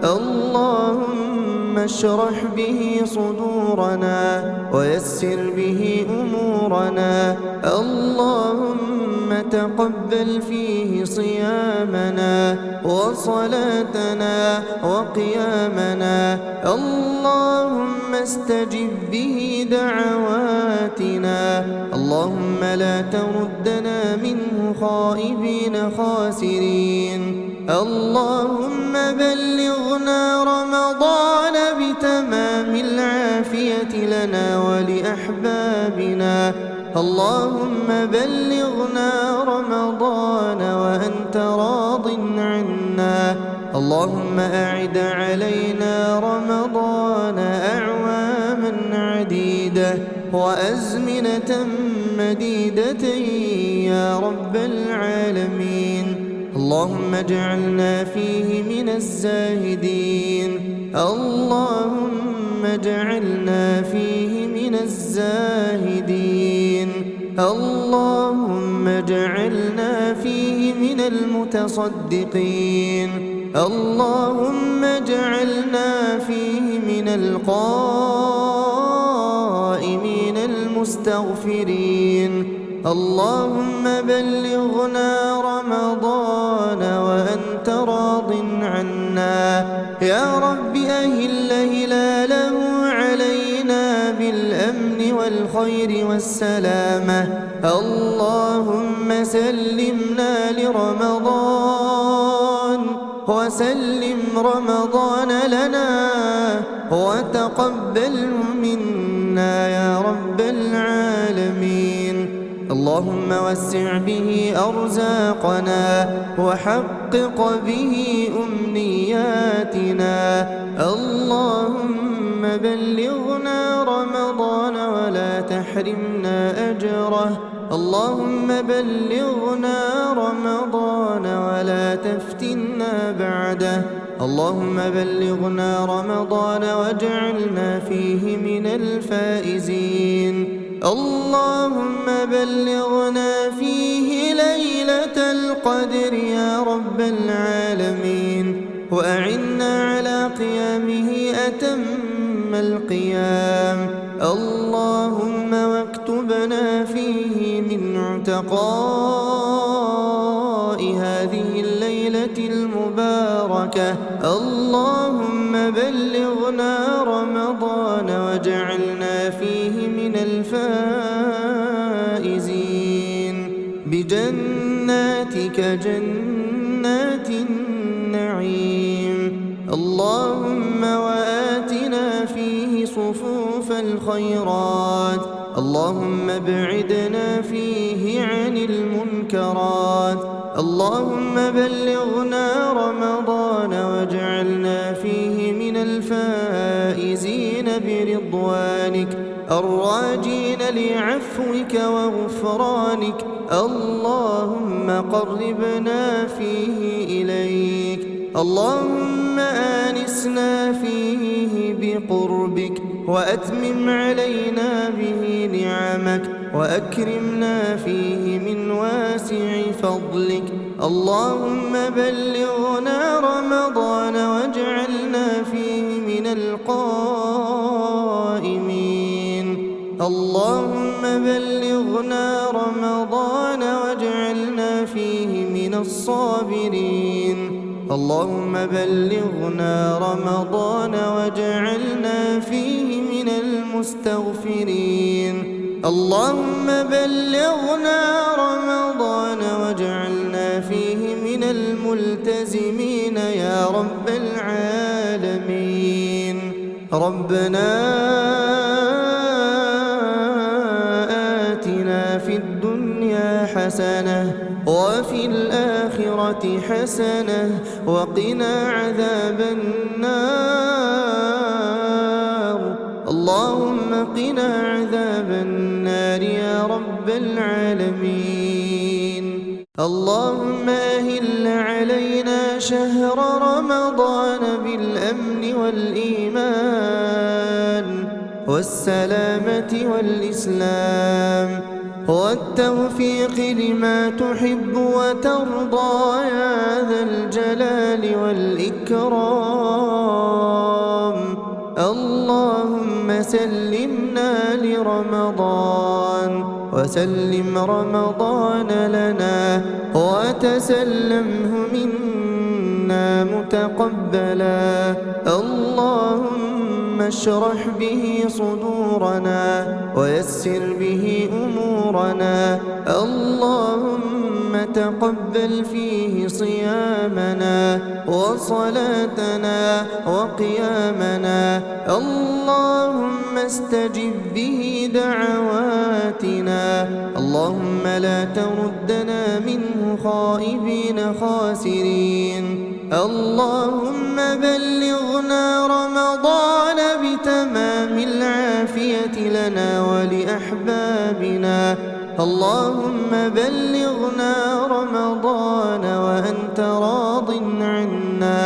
اللهم اشرح به صدورنا ويسر به أمورنا. اللهم تقبل فيه صيامنا وصلاتنا وقيامنا. اللهم استجب به دعواتنا. اللهم لا تردنا منه خائبين خاسرين. اللهم بلغنا رمضان بتمام العافية لنا ولأحبابنا. اللهم بلغنا رمضان وأنت راض عنا. اللهم أعد علينا رمضان أعواما عديدة وأزمنة مديدة يا رب العالمين. اللهم اجعلنا فيه من الزاهدين. اللهم اجعلنا فيه من الزاهدين. اللهم اجعلنا فيه من المتصدقين. اللهم اجعلنا فيه من القائمين المستغفرين. اللهم بلغنا رمضان وأنت راض عنا. يا رب أهل هلاله علينا بالأمن والخير والسلامة. اللهم سلمنا لرمضان وسلم رمضان لنا وتقبله منا يا رب العالمين. اللهم وسع به أرزاقنا وحقق به أمنياتنا. اللهم بلغنا رمضان ولا تحرمنا أجره. اللهم بلغنا رمضان ولا تفتنا بعده. اللهم بلغنا رمضان واجعلنا فيه من الفائزين. اللهم بلغنا فيه ليلة القدر يا رب العالمين، وأعنا على قيامه أتم القيام. اللهم واكتبنا فيه من عتقاء هذه الليلة المباركة. اللهم بلغنا رمضان واجعلنا فيه من الفائزين بجناتك جنات النعيم. اللهم وآتنا فيه صفوف الخيرات. اللهم ابعدنا فيه عن المنكرات. اللهم بلغنا رمضان واجعلنا فيه من الفائزين برضوانك الراجين لعفوك وغفرانك. اللهم قربنا فيه إليك. اللهم آنسنا فيه بقربك وأتمم علينا به نعمك وأكرمنا فيه من واسع فضلك. اللهم بلغنا رمضان واجعلنا فيه من القائمين. اللهم بلغنا رمضان واجعلنا فيه من الصابرين. اللهم بلغنا رمضان واجعلنا فيه من المستغفرين. اللهم بلغنا رمضان واجعلنا فيه من الملتزمين يا رب العالمين. ربنا آتنا في الدنيا حسنة وفي الآخرة حسنة وقنا عذاب النار. اللهم قنا عذاب النار يا رب العالمين. اللهم أهل علينا شهر رمضان بالأمن والإيمان والسلامة والإسلام والتوفيق لما تحب وترضى يا ذا الجلال والإكرام. اللهم سلمنا لرمضان وسلم رمضان لنا وتسلمه منا متقبلا. اللهم اشرح به صدورنا ويسر به أمورنا. اللهم تقبل فيه صيامنا وصلاتنا وقيامنا. اللهم استجب به دعواتنا. اللهم لا تردنا منه خائبين خاسرين. اللهم بلغنا رمضان بتمام العافية لنا ولأحبابنا. اللهم بلغنا رمضان وأنت راض عنا.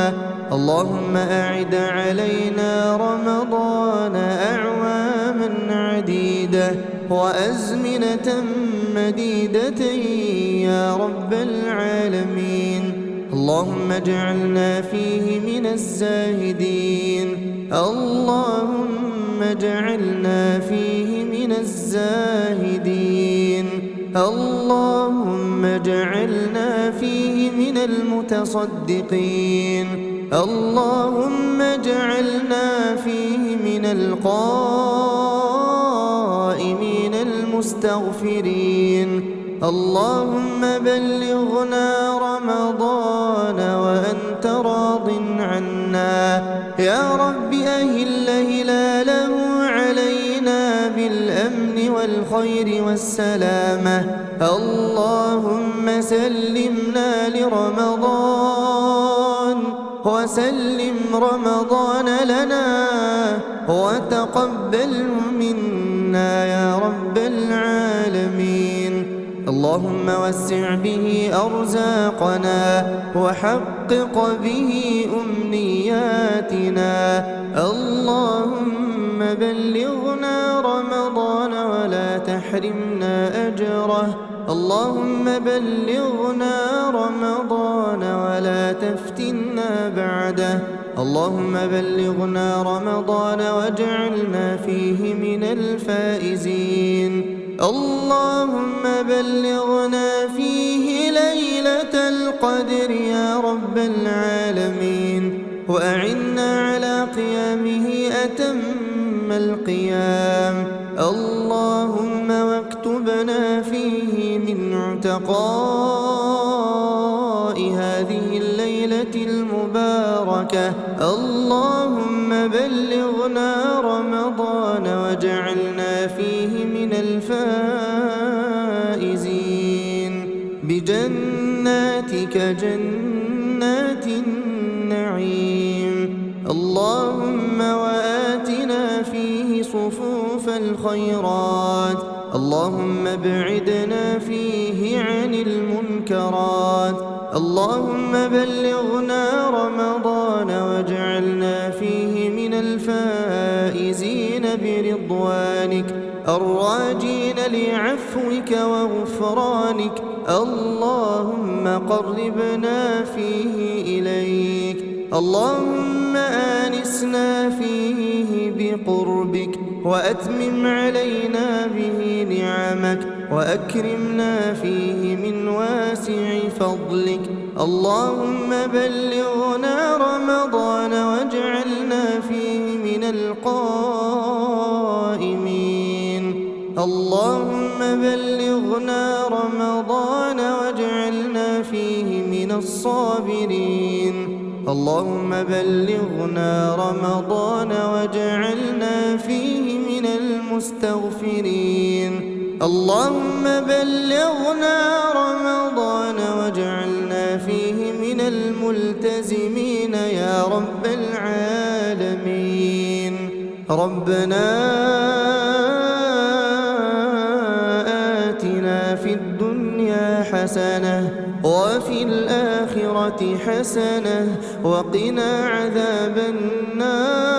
اللهم أعد علينا رمضان أعواما عديدة وأزمنة مديدة يا رب العالمين. اللهم اجعلنا فيه من الزاهدين. اللهم اجعلنا فيه من الزاهدين. اللهم اجعلنا فيه من المتصدقين. اللهم اجعلنا فيه من القائمين المستغفرين. اللهم بلغنا رمضان وأنت راض عنا، يا رب أهل هلاله علينا بالأمن والخير والسلامة. اللهم سلمنا لرمضان وسلم رمضان لنا وتقبله منا يا رب العالمين. اللهم وسع به أرزاقنا وحقق به أمنياتنا. اللهم بلغنا رمضان ولا تحرمنا أجره. اللهم بلغنا رمضان ولا تفتنا بعده. اللهم بلغنا رمضان واجعلنا فيه من الفائزين. اللهم بلغنا فيه ليلة القدر يا رب العالمين، وأعنا على قيامه أتم القيام. اللهم واكتبنا فيه من عتقاء هذه الليلة المباركة. اللهم بلغنا رمضان واجعلنا فيه من الفائزين بجناتك جنات النعيم. اللهم وآتنا فيه صفوف الخيرات. اللهم ابعدنا فيه عن المنكرات. اللهم بلغنا رمضان واجعلنا فيه من الفائزين برضوانك الراجين لعفوك وغفرانك. اللهم قربنا فيه إليك. اللهم آنسنا فيه بقربك وأتمم علينا به نعمك وأكرمنا فيه من واسع فضلك. اللهم بلغنا رمضان واجعلنا فيه من القائمين. اللهم بلغنا رمضان واجعلنا فيه من الصابرين. اللهم بلغنا رمضان واجعلنا فيه من المستغفرين. اللهم بلغنا رمضان واجعلنا فيه من الملتزمين يا رب العالمين. ربنا آتنا في الدنيا حسنة وفي الآخرة حسنة وقنا عذاب النار.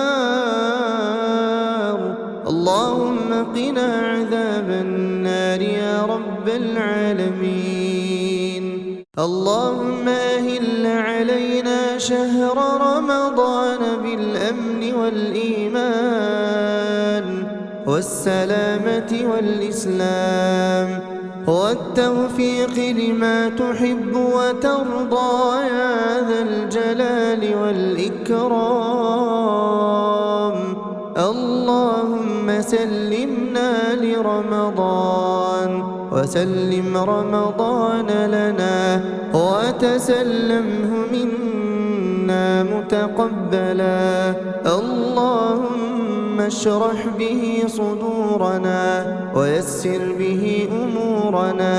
اللهم قنا عذاب النار يا رب العالمين. اللهم أهل علينا شهر رمضان بالأمن والإيمان والسلامة والإسلام والتوفيق لما تحب وترضى يا ذا الجلال والإكرام. اللهم سلمنا لرمضان وسلم رمضان لنا وتسلمه منا متقبلا. اللهم اشرح به صدورنا ويسر به أمورنا.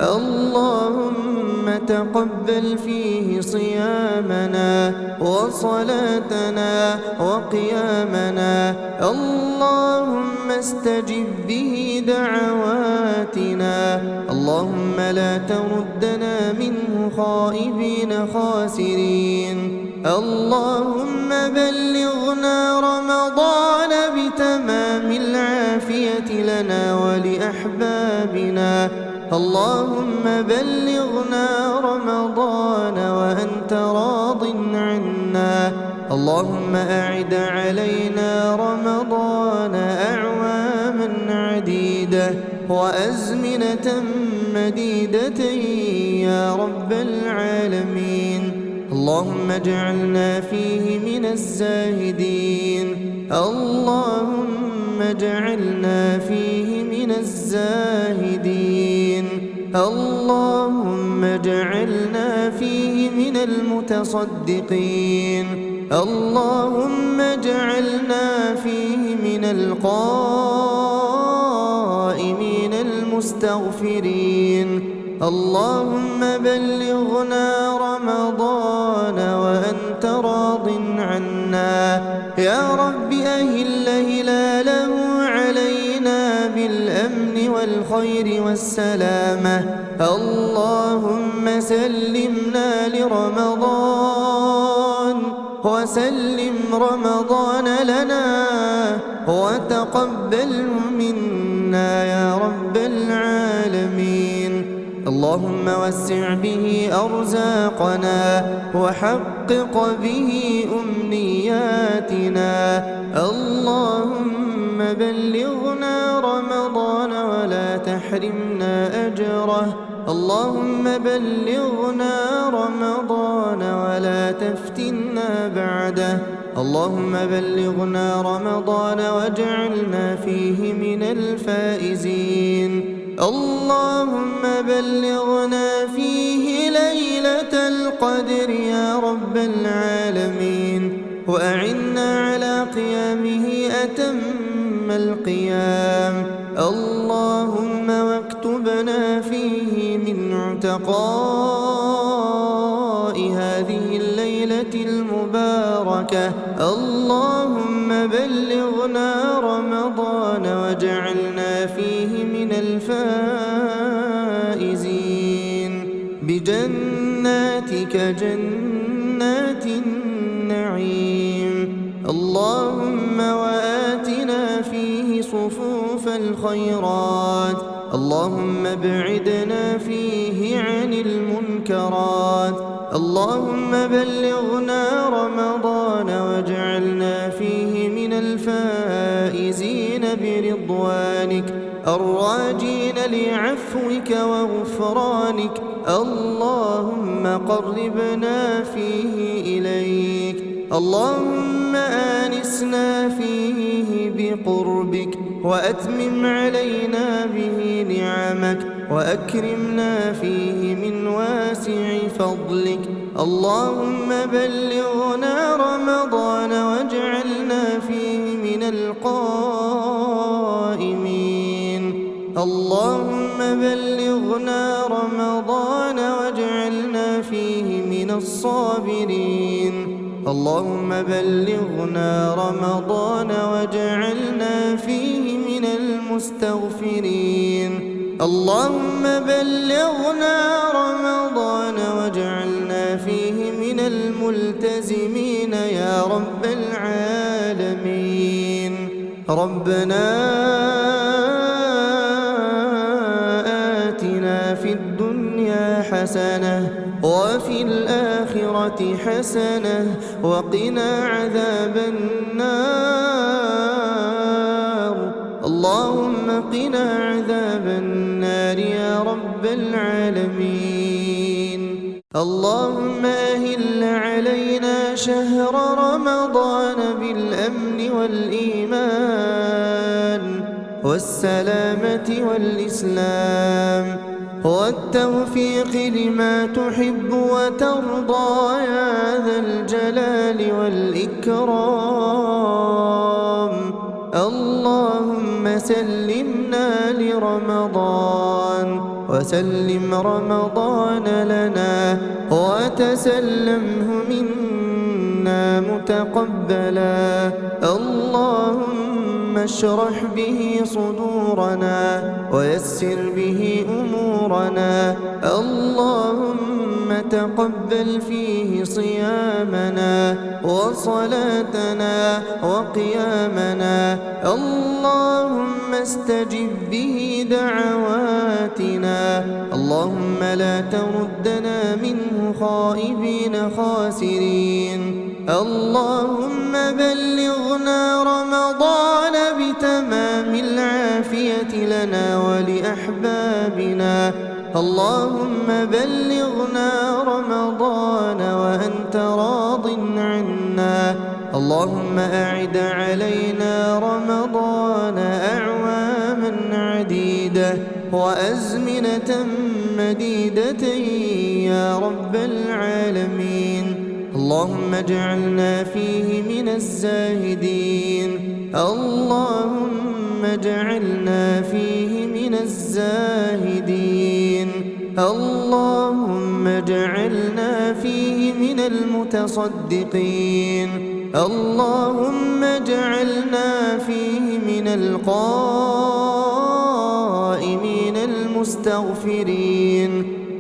اللهم تقبل فيه صيامنا وصلاتنا وقيامنا. اللهم استجب به دعواتنا. اللهم لا تردنا منه خائبين خاسرين. اللهم بلغنا رمضان بتمام العافية لنا ولأحبابنا. اللهم بلغنا رمضان وأنت راض عنا. اللهم أعد علينا رمضان أعواما عديدة وأزمنة مديدة يا رب العالمين. اللهم اجعلنا فيه من الزاهدين. اللهم اجعلنا فيه من من الزاهدين. اللهم اجعلنا فيه من المتصدقين. اللهم اجعلنا فيه من القائمين المستغفرين. اللهم بلغنا رمضان وأنت راض عنا. يا رب أهل هلاله علينا بالأمن والخير والسلامة. اللهم سلمنا لرمضان وسلم رمضان لنا وتقبله منا يا رب العالمين. اللهم وسع به أرزاقنا وحقق به أمنياتنا. اللهم بلغنا رمضان ولا تحرمنا أجره. اللهم بلغنا رمضان ولا تفتنا بعده. اللهم بلغنا رمضان واجعلنا فيه من الفائزين. اللهم بلغنا فيه ليلة القدر يا رب العالمين، وأعنا على قيامه أتم القيام. اللهم واكتبنا فيه من عتقاء هذه الليلة المباركة. اللهم بلغنا رمضان واجعلنا فيه من الفائزين بجناتك جنات النعيم. اللهم وآتنا فيه صفوف الخيرات. اللهم ابعدنا فيه عن المنكرات. اللهم بلغنا رمضان واجعلنا فيه من الفائزين برضوانك الراجين لعفوك وغفرانك. اللهم قربنا فيه إليك. اللهم آنسنا فيه بقربك وأتمم علينا به نعمك وأكرمنا فيه من واسع فضلك. اللهم بلغنا رمضان واجعلنا فيه من القائمين. اللهم بلغنا رمضان واجعلنا فيه من الصابرين. اللهم بلغنا رمضان واجعلنا فيه من المستغفرين. اللهم بلغنا رمضان واجعلنا فيه من الملتزمين يا رب العالمين. ربنا آتنا في الدنيا حسنة وفي الآخرة حسنة وقنا عذاب النار. اللهم قنا عذاب النار يا رب العالمين. اللهم أهل علينا شهر رمضان بالأمن والإيمان والسلامة والإسلام والتوفيق لما تحب وترضى يا ذا الجلال والإكرام. اللهم سلمنا لرمضان وسلم رمضان لنا وتسلمه منا متقبلا. اللهم اشرح به صدورنا ويسر به أمورنا. اللهم تقبل فيه صيامنا وصلاتنا وقيامنا. اللهم استجب به دعواتنا. اللهم لا تردنا منه خائبين خاسرين. اللهم بلغنا رمضان بتمام العافية لنا ولأحبابنا. اللهم بلغنا رمضان وأنت راض عنا. اللهم أعد علينا رمضان أعواما عديدة وأزمنة مديدة يا رب العالمين. اللهم اجعلنا فيه من الزاهدين. اللهم اجعلنا فيه من الزاهدين. اللهم اجعلنا فيه من المتصدقين. اللهم اجعلنا فيه من القائمين المستغفرين.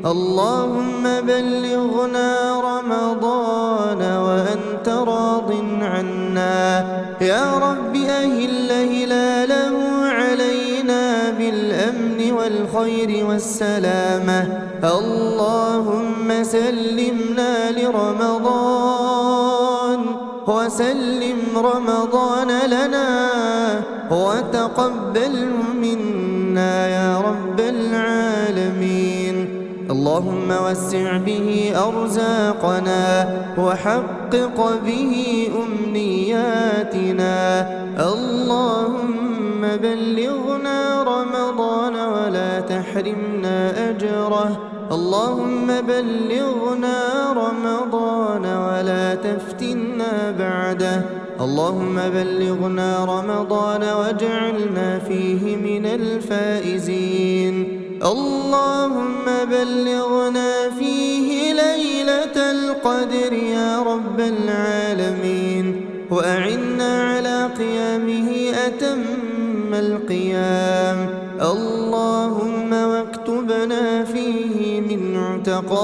اللهم بلغنا رمضان وأنت راض عنا يا رب. أهل هلاله علينا بالأمن والخير والسلامة. اللهم سلمنا لرمضان وسلم رمضان لنا وتقبله منا يا رب العالمين. اللهم وسع به أرزاقنا وحقق به أمنياتنا. اللهم بلغنا رمضان ولا تحرمنا أجره. اللهم بلغنا رمضان ولا تفتنا بعده. اللهم بلغنا رمضان واجعلنا فيه من الفائزين. اللهم بلغنا فيه ليلة القدر يا رب العالمين، وأعنا على قيامه أتم القيام. اللهم واكتبنا فيه من عتقاء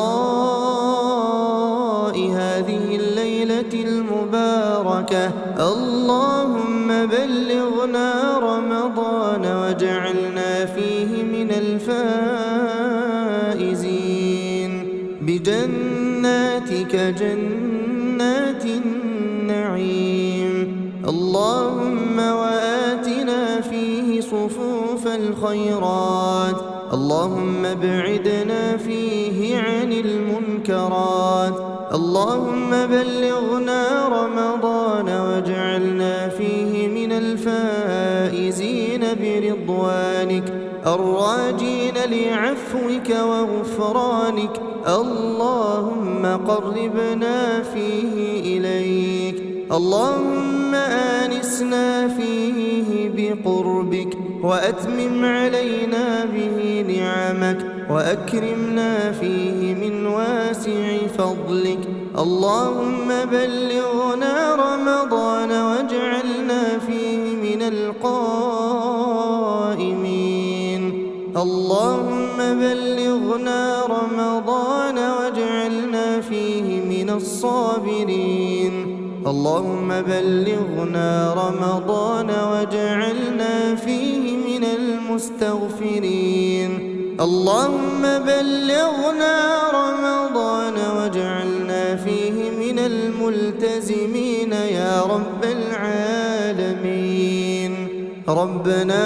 هذه الليلة المباركة. اللهم بلغنا رمضان واجعلنا فيه من الفائزين بجناتك جنات النعيم. اللهم وآتنا فيه صفوف الخيرات. اللهم ابعدنا فيه عن المنكرات. اللهم بلغنا رمضان واجعلنا فيه من الفائزين برضوانك الراجين لعفوك وغفرانك. اللهم قربنا فيه إليك. اللهم آنسنا فيه بقربك وأتمم علينا به نعمك وأكرمنا فيه من واسع فضلك. اللهم بلغنا رمضان واجعلنا فيه من القائمين. اللهم بلغنا رمضان واجعلنا فيه من الصابرين. اللهم بلغنا رمضان واجعلنا فيه من المستغفرين. اللهم بلغنا رمضان واجعلنا فيه من الملتزمين يا رب العالمين. ربنا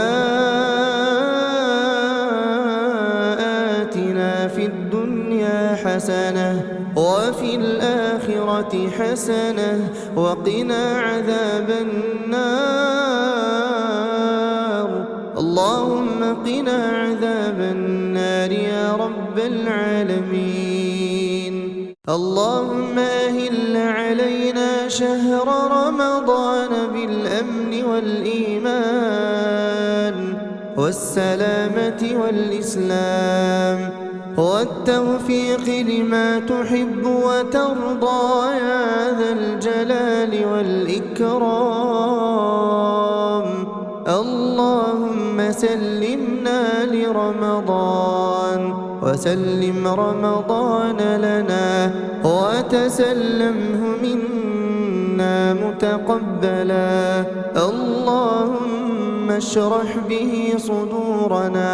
آتنا في الدنيا حسنة وفي الآخرة حسنة وقنا عذاب النار. اللهم قنا عذاب النار يا رب العالمين. اللهم أهل علينا شهر رمضان بالأمن والإيمان والسلامة والإسلام والتوفيق لما تحب وترضى يا ذا الجلال والإكرام. اللهم سلمنا لرمضان وسلم رمضان لنا وتسلمه منا متقبلا. اللهم اشرح به صدورنا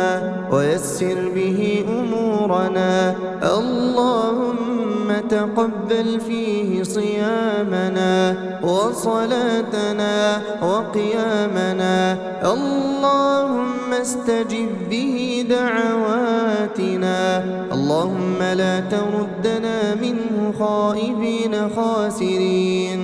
ويسر به أمورنا. اللهم تقبل فيه صيامنا وصلاتنا وقيامنا. اللهم استجب به دعواتنا. اللهم لا تردنا منه خائبين خاسرين.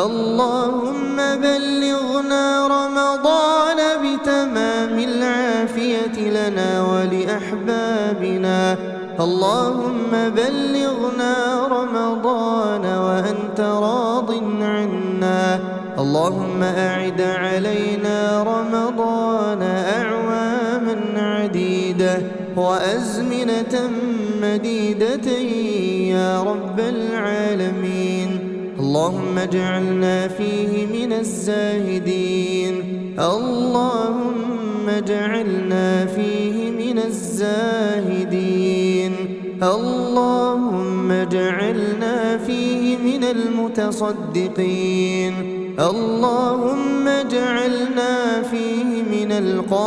اللهم بلغنا رمضان بتمام العافية لنا لنا ولأحبابنا. اللهم بلغنا رمضان وأنت راض عنا. اللهم أعد علينا رمضان أعواما عديدة وأزمنة مديدة يا رب العالمين. اللهم اجعلنا فيه من الزاهدين. اللهم اجعلنا فيه من الزاهدين. اللهم اجعلنا فيه من المتصدقين. اللهم اجعلنا فيه من القائمين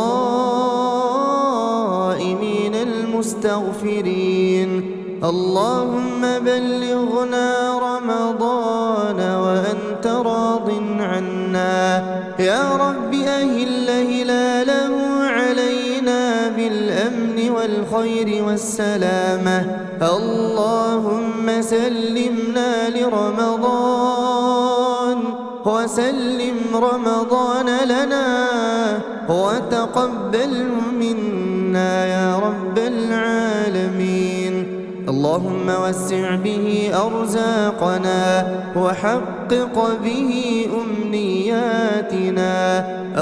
المستغفرين. اللهم بلغنا رمضان وأنت راض عنا. يا رب أهل هلاله علينا بالأمن والخير والسلامة. اللهم سلمنا لرمضان وسلم رمضان لنا وتقبله منا يا رب العالمين. اللهم وسع به أرزاقنا وحقق به أمنياتنا.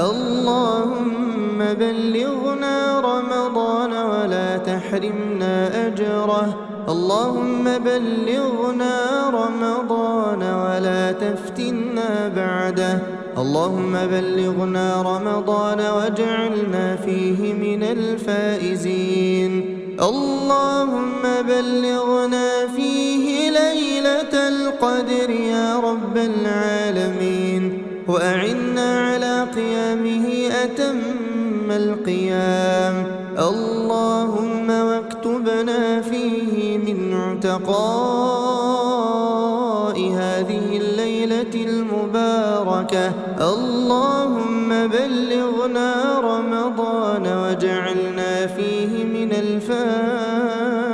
اللهم بلغنا رمضان ولا تحرمنا أجره. اللهم بلغنا رمضان ولا تفتنا بعده. اللهم بلغنا رمضان واجعلنا فيه من الفائزين. اللهم بلغنا فيه ليلة القدر يا رب العالمين، وأعنا على قيامه أتم القيام. اللهم واكتبنا فيه من عتقاء هذه الليلة المباركة. اللهم بلغنا رمضان واجعلنا فيه من الفائزين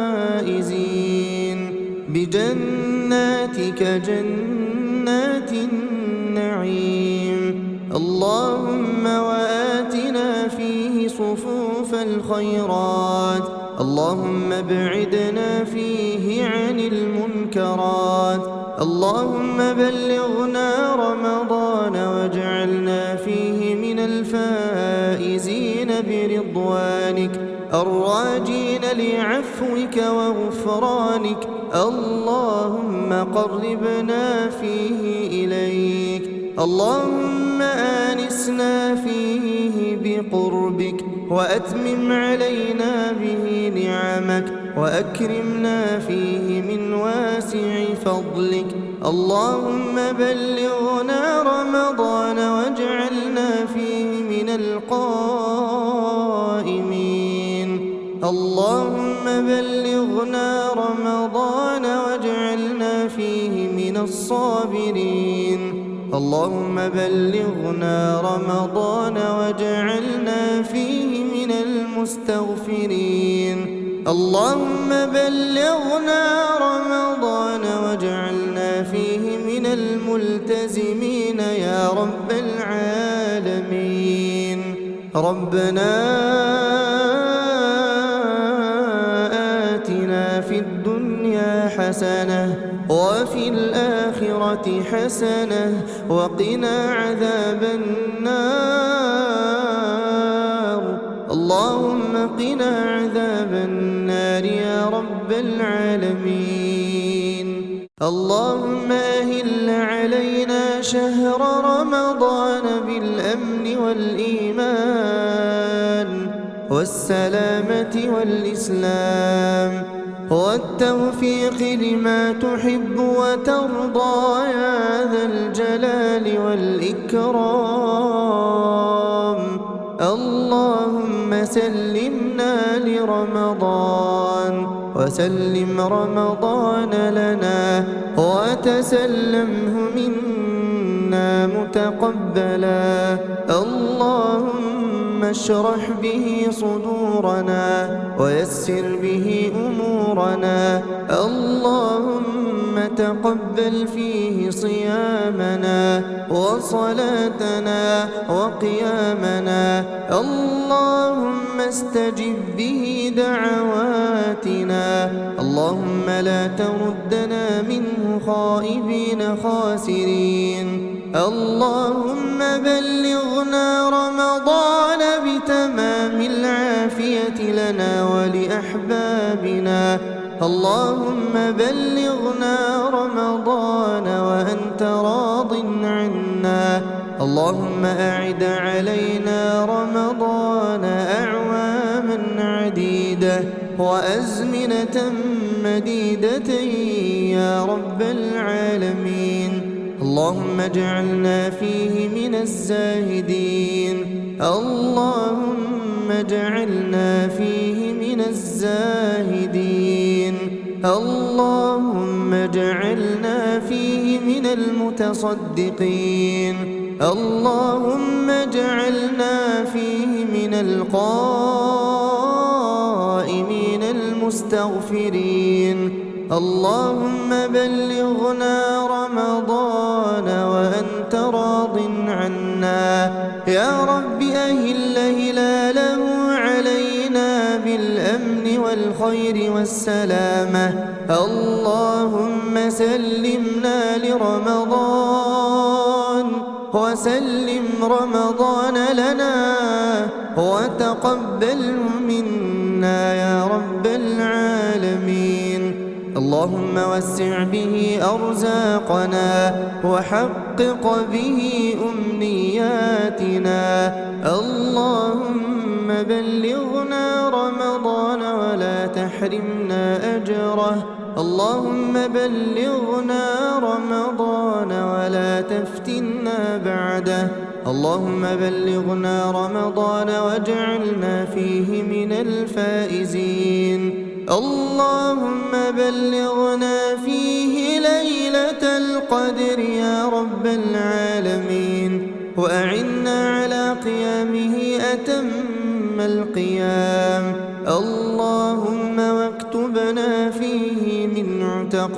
بجناتك جنات النعيم. اللهم وآتنا فيه صفوف الخيرات. اللهم ابعدنا فيه عن المنكرات. اللهم بلغنا رمضان واجعلنا فيه من الفائزين برضوانك الراجين لعفوك وغفرانك. اللهم قربنا فيه إليك. اللهم آنسنا فيه بقربك وأتمم علينا به نعمك وأكرمنا فيه من واسع فضلك. اللهم بلغنا رمضان واجعلنا فيه من القائمين. اللهم بلغنا رمضان واجعلنا فيه من الصابرين. اللهم بلغنا رمضان واجعلنا فيه من المستغفرين. اللهم بلغنا رمضان واجعلنا فيه من الملتزمين يا رب العالمين. ربنا آتنا في الدنيا حسنة وفي الآخرة حسنة وقنا عذاب النار. اللهم قنا عذاب النار يا رب العالمين. اللهم أهل علينا شهر رمضان بالأمن والإيمان والسلامة والإسلام والتوفيق لما تحب وترضى يا ذا الجلال والإكرام. اللهم سلمنا لرمضان وسلم رمضان لنا وتسلمه منا متقبلا. اللهم اشرح به صدورنا ويسر به أمورنا. اللهم تقبل فيه صيامنا وصلاتنا وقيامنا. اللهم استجب به دعواتنا. اللهم لا تردنا منه خائبين خاسرين. اللهم بلغنا رمضان بتمام العافية لنا ولأحبابنا. اللهم بلغنا رمضان وأنت راض عنا. اللهم أعد علينا رمضان أعواما عديدة وأزمنة مديدة يا رب العالمين. اللهم اجعلنا فيه من الزاهدين. اللهم اجعلنا فيه من الزاهدين. اللهم اجعلنا فيه من المتصدقين. اللهم اجعلنا فيه من القائمين المستغفرين. اللهم بلغنا رمضان وأنت راض عنا. يا رب أهل هلاله علينا بالأمن والخير والسلامة. اللهم سلمنا لرمضان وسلم رمضان لنا وتقبله منا يا رب العالمين. اللهم وسع به أرزاقنا وحقق به أمنياتنا. اللهم بلغنا رمضان ولا تحرمنا أجره. اللهم بلغنا رمضان ولا تفتنا بعده. اللهم بلغنا رمضان واجعلنا فيه من الفائزين. اللهم بلغنا فيه ليلة القدر يا رب العالمين، وأعنا على قيامه أتم القيام. اللهم واكتبنا فيه من عتقاء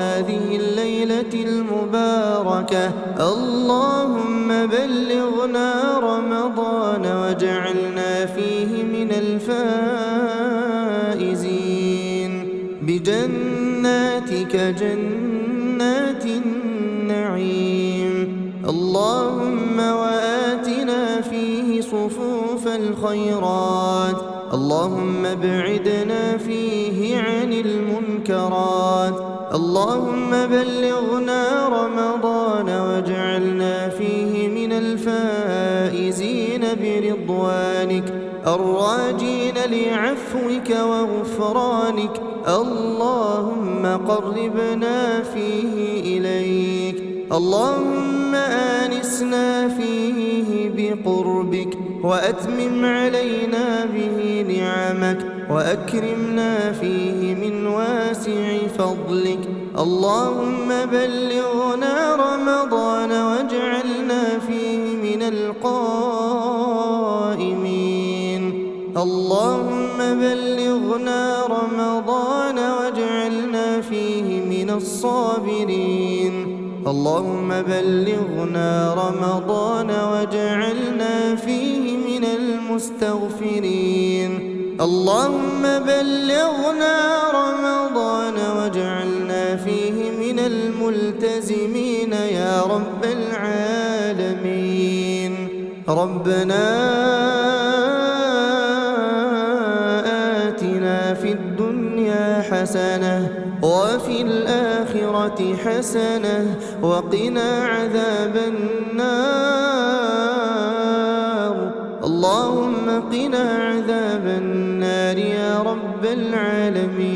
هذه الليلة المباركة. اللهم بلغنا رمضان واجعلنا فيه من الفائزين بجناتك جنات النعيم. اللهم وآتنا فيه صفوف الخيرات. اللهم ابعدنا فيه عن المنكرات. اللهم بلغنا رمضان واجعلنا فيه من الفائزين برضوانك الراجين لعفوك وغفرانك. اللهم قربنا فيه إليك. اللهم آنسنا فيه بقربك وأتمم علينا به نعمك وأكرمنا فيه من واسع فضلك. اللهم بلغنا رمضان واجعلنا فيه من القائمين. اللهم بلغنا رمضان واجعلنا فيه من الصابرين. اللهم بلغنا رمضان واجعلنا فيه من المستغفرين. اللهم بلغنا رمضان واجعلنا فيه من الملتزمين يا رب العالمين. ربنا آتنا في الدنيا حسنة وفي الآخرة حسنة وقنا عذاب النار. اللهم قنا عذاب النار يا رب العالمين.